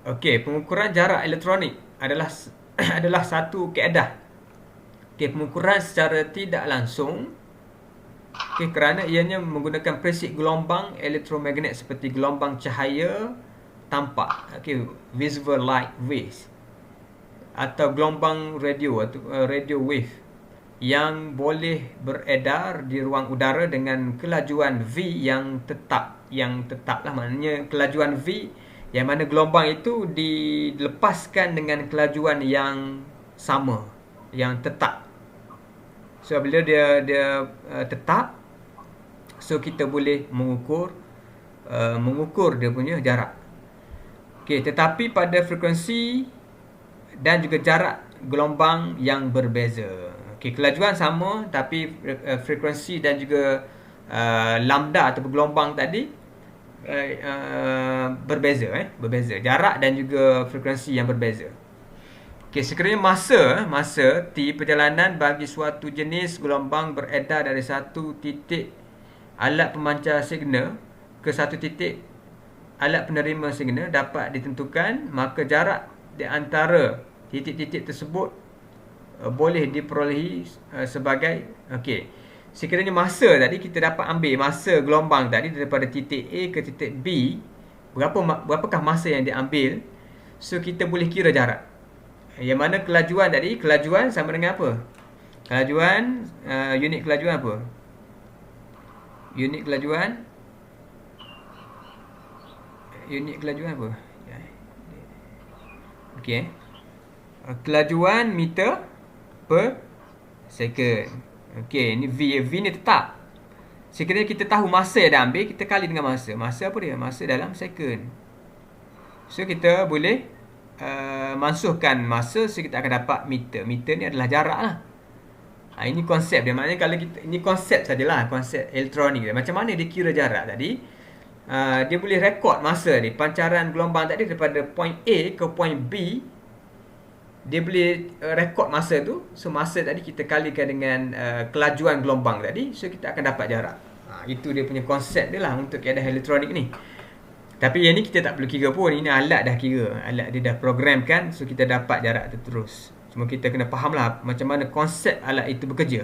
A: Okey, pengukuran jarak elektronik adalah adalah satu kaedah. Okey, pengukuran secara tidak langsung. Okey, kerana ianya menggunakan prinsip gelombang elektromagnet seperti gelombang cahaya tampak. Okey, visible light waves, atau gelombang radio atau radio wave yang boleh beredar di ruang udara dengan kelajuan V yang tetap. Yang tetap lah, maknanya kelajuan V yang mana gelombang itu dilepaskan dengan kelajuan yang sama, yang tetap. So bila dia tetap, so kita boleh mengukur dia punya jarak. Okey, tetapi pada frekuensi dan juga jarak gelombang yang berbeza. Okey, kelajuan sama tapi frekuensi dan juga lambda atau gelombang tadi berbeza. Jarak dan juga frekuensi yang berbeza. Okey, sekiranya masa T perjalanan bagi suatu jenis gelombang beredar dari satu titik alat pemancar signal ke satu titik alat penerima signal dapat ditentukan, maka jarak di antara titik-titik tersebut boleh diperolehi sebagai sekiranya masa tadi kita dapat ambil masa gelombang tadi daripada titik A ke titik B, berapakah masa yang diambil, so kita boleh kira jarak. Yang mana kelajuan tadi, kelajuan sama dengan apa? Kelajuan, unit kelajuan apa? Unit kelajuan apa? Okey. Kelajuan meter per second. Okey, ini V. V ni tetap. Sekiranya kita tahu masa yang dah ambil, kita kali dengan masa. Masa apa dia? Masa dalam second. So kita boleh mansuhkan masa, so kita akan dapat meter. Meter ni adalah jarak lah. Ini konsep dia. Maknanya kalau kita, ini konsep sajalah, konsep elektronik dia. Macam mana dia kira jarak tadi? Dia boleh rekod masa ni, pancaran gelombang tadi daripada point A ke point B. Dia boleh rekod masa tu. So masa tadi kita kalikan dengan kelajuan gelombang tadi, so kita akan dapat jarak. Itu dia punya konsep dia lah untuk kaedah elektronik ni. Tapi yang ni kita tak perlu kira pun. Ini alat dah kira, alat dia dah programkan, so kita dapat jarak tu terus. Cuma kita kena faham lah macam mana konsep alat itu bekerja,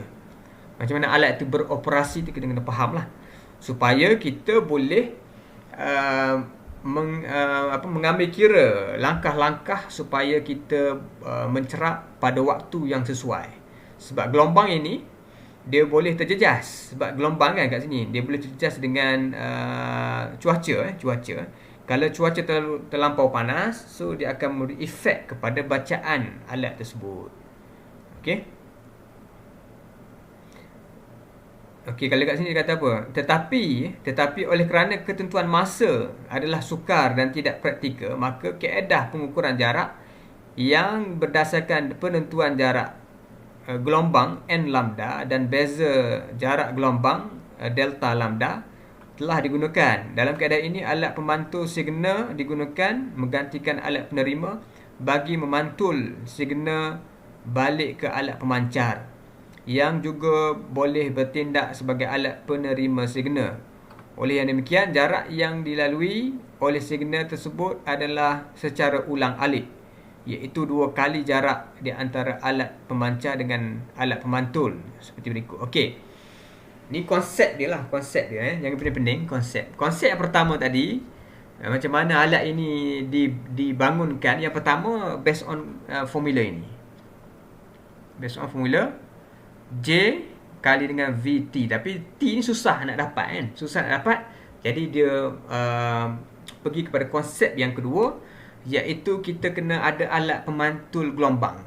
A: macam mana alat itu beroperasi, kita kena faham lah, supaya kita boleh mengambil kira langkah-langkah supaya kita mencerap pada waktu yang sesuai. Sebab gelombang ini dia boleh terjejas. Sebab gelombang kan kat sini dia boleh terjejas dengan cuaca. Kalau cuaca terlampau panas, so dia akan memberi efek kepada bacaan alat tersebut. Okey, kalau kat sini dia kata apa? Tetapi oleh kerana ketentuan masa adalah sukar dan tidak praktikal, maka kaedah pengukuran jarak yang berdasarkan penentuan jarak gelombang n lambda dan beza jarak gelombang delta lambda telah digunakan. Dalam keadaan ini, alat pemantul signal digunakan menggantikan alat penerima bagi memantul signal balik ke alat pemancar, yang juga boleh bertindak sebagai alat penerima signal. Oleh yang demikian, jarak yang dilalui oleh signal tersebut adalah secara ulang-alik, iaitu 2 kali jarak di antara alat pemancar dengan alat pemantul, seperti berikut. Okey. Ni konsep dia lah, konsep dia. Yang penting-penting konsep. Konsep yang pertama tadi, macam mana alat ini dibangunkan. Yang pertama based on formula ini. Based on formula J kali dengan VT. Tapi T ni susah nak dapat kan. Susah nak dapat. Jadi dia pergi kepada konsep yang kedua, iaitu kita kena ada alat pemantul gelombang.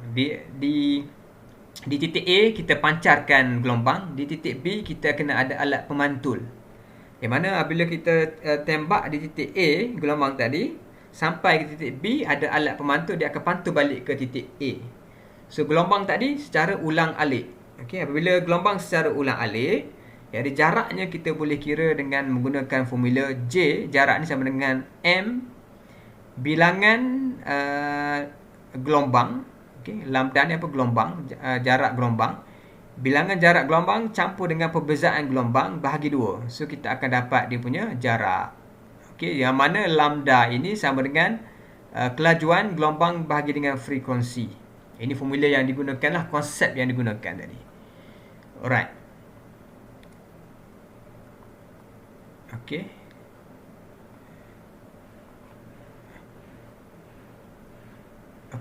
A: Di titik A kita pancarkan gelombang, di titik B kita kena ada alat pemantul. Di mana apabila kita tembak di titik A gelombang tadi sampai ke titik B, ada alat pemantul, dia akan pantul balik ke titik A. So gelombang tadi secara ulang-alik. Okey, apabila gelombang secara ulang-alik, jadi jaraknya kita boleh kira dengan menggunakan formula J. Jarak ni sama dengan M bilangan gelombang. Okay, lambda ni apa? Gelombang, jarak gelombang. Bilangan jarak gelombang campur dengan perbezaan gelombang bahagi 2. So kita akan dapat dia punya jarak. Okey, yang mana lambda ini sama dengan kelajuan gelombang bahagi dengan frekuensi. Ini formula yang digunakan lah, konsep yang digunakan tadi. Alright. Okey.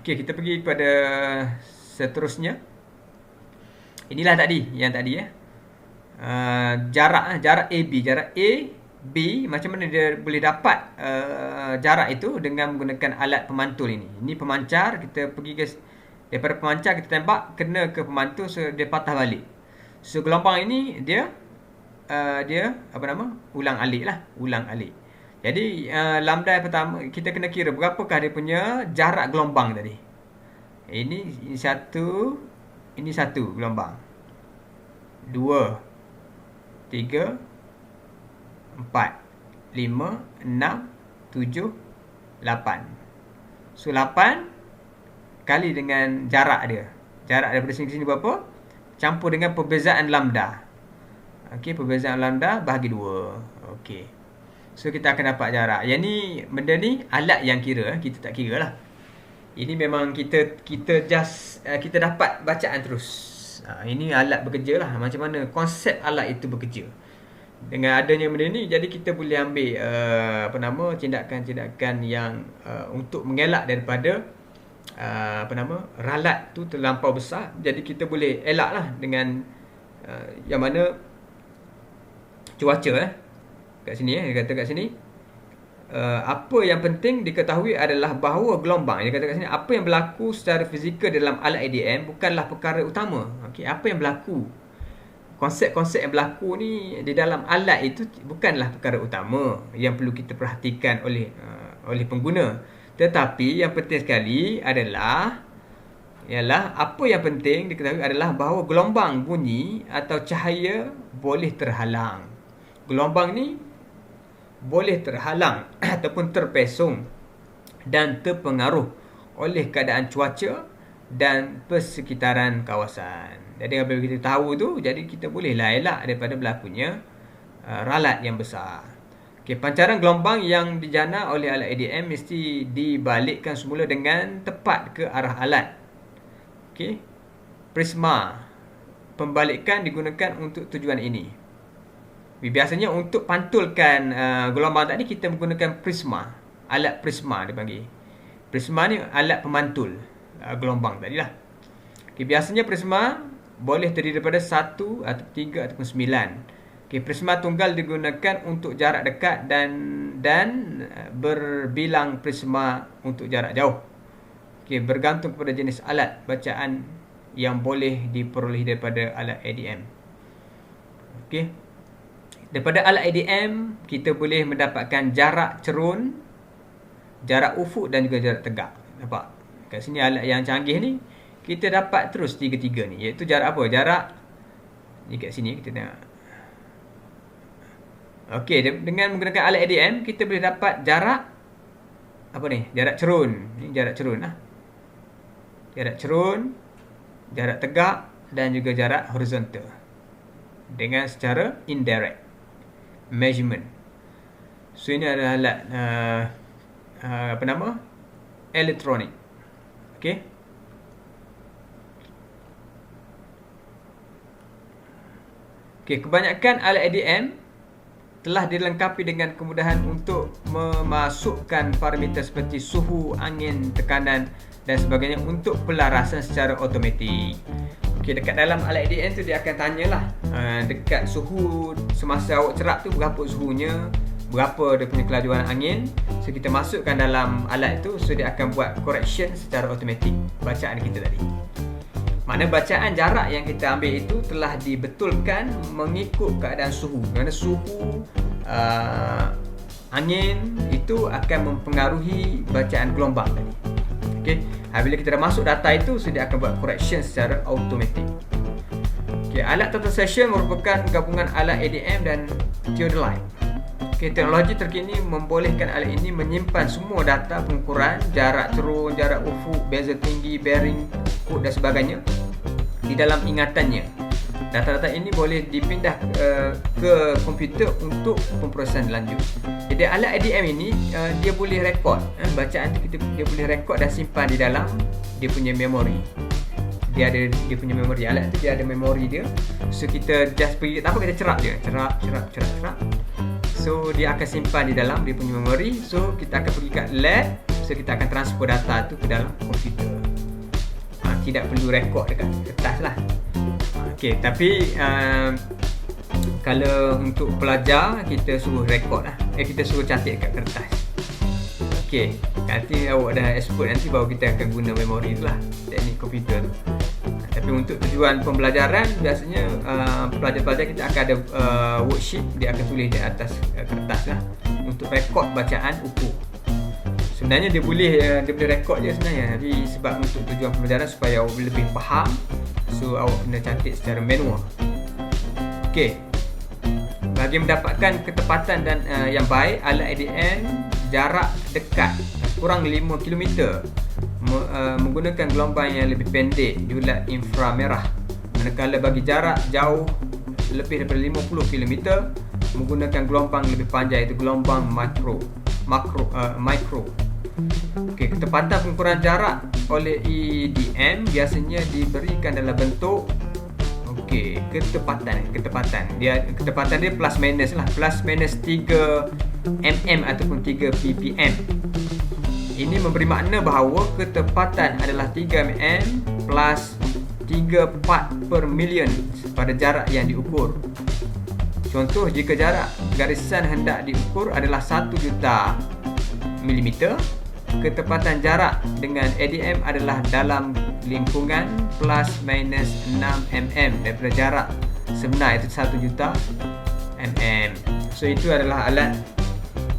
A: Okey, kita pergi kepada seterusnya. Inilah tadi, yang tadi ya. Jarak AB, jarak A, B, macam mana dia boleh dapat jarak itu dengan menggunakan alat pemantul ini. Ini pemancar, kita pergi ke daripada pemancar kita tembak kena ke pemantul, so dia patah balik. So gelombang ini dia ulang-alik lah, ulang-alik. Jadi lambda yang pertama kita kena kira berapakah dia punya jarak gelombang tadi. Ini satu gelombang. 2 3 4 5 6 7 8. So 8 kali dengan jarak dia. Jarak daripada sini ke sini berapa? Campur dengan perbezaan lambda. Okey, perbezaan lambda bahagi 2. Okey. So kita akan dapat jarak. Yang ni, benda ni alat yang kira, kita tak kira lah. Ini memang kita dapat bacaan terus. Ini alat bekerja lah. Macam mana konsep alat itu bekerja. Dengan adanya benda ni, jadi kita boleh ambil tindakan-tindakan yang untuk mengelak daripada ralat tu terlampau besar. Jadi kita boleh elak lah dengan yang mana cuaca kat sini dia kata kat sini apa yang penting diketahui adalah bahawa gelombang, dia kata kat sini, apa yang berlaku secara fizikal dalam alat ADM bukanlah perkara utama. Okey, apa yang berlaku, konsep-konsep yang berlaku ni di dalam alat itu bukanlah perkara utama yang perlu kita perhatikan oleh pengguna. Tetapi yang penting sekali ialah apa yang penting diketahui adalah bahawa gelombang bunyi atau cahaya boleh terhalang. Gelombang ni boleh terhalang ataupun terpesong dan terpengaruh oleh keadaan cuaca dan persekitaran kawasan. Jadi apabila kita tahu tu, jadi kita bolehlah elak daripada berlakunya ralat yang besar. Okey, pancaran gelombang yang dijana oleh alat ADM mesti dibalikkan semula dengan tepat ke arah alat. Okey. Prisma pembalikan digunakan untuk tujuan ini. Biasanya untuk pantulkan gelombang tadi kita menggunakan prisma. Alat prisma dia panggil. Prisma ni alat pemantul gelombang tadi lah. Okay, biasanya prisma boleh terdiri daripada 1 atau 3 ataupun 9. Okay, prisma tunggal digunakan untuk jarak dekat dan berbilang prisma untuk jarak jauh. Okay, bergantung kepada jenis alat bacaan yang boleh diperoleh daripada alat ADM. Okay. Daripada alat ADM, kita boleh mendapatkan jarak cerun, jarak ufuk dan juga jarak tegak. Nampak? Kat sini alat yang canggih ni, kita dapat terus tiga-tiga ni. Iaitu jarak apa? Jarak, ni kat sini kita tengok. Okey, dengan menggunakan alat ADM kita boleh dapat jarak apa ni? Jarak cerun. Ni jarak cerun lah. Jarak cerun, jarak tegak dan juga jarak horizontal. Dengan secara indirect measurement. So ini adalah alat apa nama? Elektronik. Okey. Okey, kebanyakan alat ADM telah dilengkapi dengan kemudahan untuk memasukkan parameter seperti suhu, angin, tekanan dan sebagainya untuk pelarasan secara automatik. Okey, dekat dalam alat ADM tu dia akan tanyalah dekat suhu semasa awak cerap tu berapa suhunya, berapa dia punya kelajuan angin. So kita masukkan dalam alat tu, so dia akan buat correction secara automatik bacaan kita tadi. Makna bacaan jarak yang kita ambil itu telah dibetulkan mengikut keadaan suhu. Kerana suhu angin itu akan mempengaruhi bacaan gelombang tadi. Okey, bila kita dah masuk data itu, so dia akan buat correction secara automatik. Okey, alat total session merupakan gabungan alat ADM dan theodolite. Okey, teknologi terkini membolehkan alat ini menyimpan semua data pengukuran jarak cerun, jarak ufuk, bezel tinggi, bearing, kod dan sebagainya di dalam ingatannya. Data-data ini boleh dipindah ke komputer untuk pemprosesan lanjut. Jadi alat ADM ini dia boleh rekod bacaan tu, dia boleh rekod dan simpan di dalam dia punya memori. Dia punya memori, alat tu dia ada memori dia. So kita just pergi tanpa kita cerap je, cerap. So dia akan simpan di dalam dia punya memori. So kita akan pergi kat lab, so kita akan transfer data tu ke dalam komputer. Tidak perlu rekod dekat kertas lah. Okey, tapi kalau untuk pelajar kita suruh rekod lah. Kita suruh catat kat kertas. Okey, nanti awak dah expert nanti baru kita akan guna memori tu lah, teknik komputer tu. Tapi untuk tujuan pembelajaran biasanya pelajar-pelajar kita akan ada worksheet, dia akan tulis di atas kertas lah untuk rekod bacaan ukur. Sebenarnya dia boleh rekod je sebenarnya, tapi sebab untuk tujuan pembelajaran supaya awak lebih faham, so awak kena catat secara manual. Okey, bagi mendapatkan ketepatan dan yang baik, alat ADM jarak dekat kurang 5 km menggunakan gelombang yang lebih pendek diulat inframerah, manakala bagi jarak jauh lebih daripada 50 km menggunakan gelombang lebih panjang, iaitu gelombang micro. Okey, ketepatan pengukuran jarak oleh EDM biasanya diberikan dalam bentuk ketepatan dia plus minus lah, plus minus 3 mm ataupun 3 ppm. Ini memberi makna bahawa ketepatan adalah 3 mm plus 3 part per million pada jarak yang diukur. Contoh, jika jarak garisan hendak diukur adalah 1 juta mm, ketepatan jarak dengan ADM adalah dalam lingkungan plus minus 6 mm daripada jarak sebenar, itu 1 juta mm. So itu adalah alat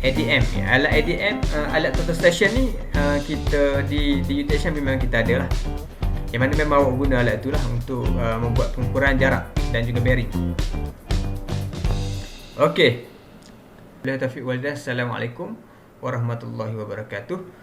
A: ADM. Alat ADM, alat total session ni kita di UTHM memang kita ada lah, yang mana memang awak guna alat tu lah untuk membuat pengukuran jarak dan juga bearing. Okey, Assalamualaikum warahmatullahi wabarakatuh.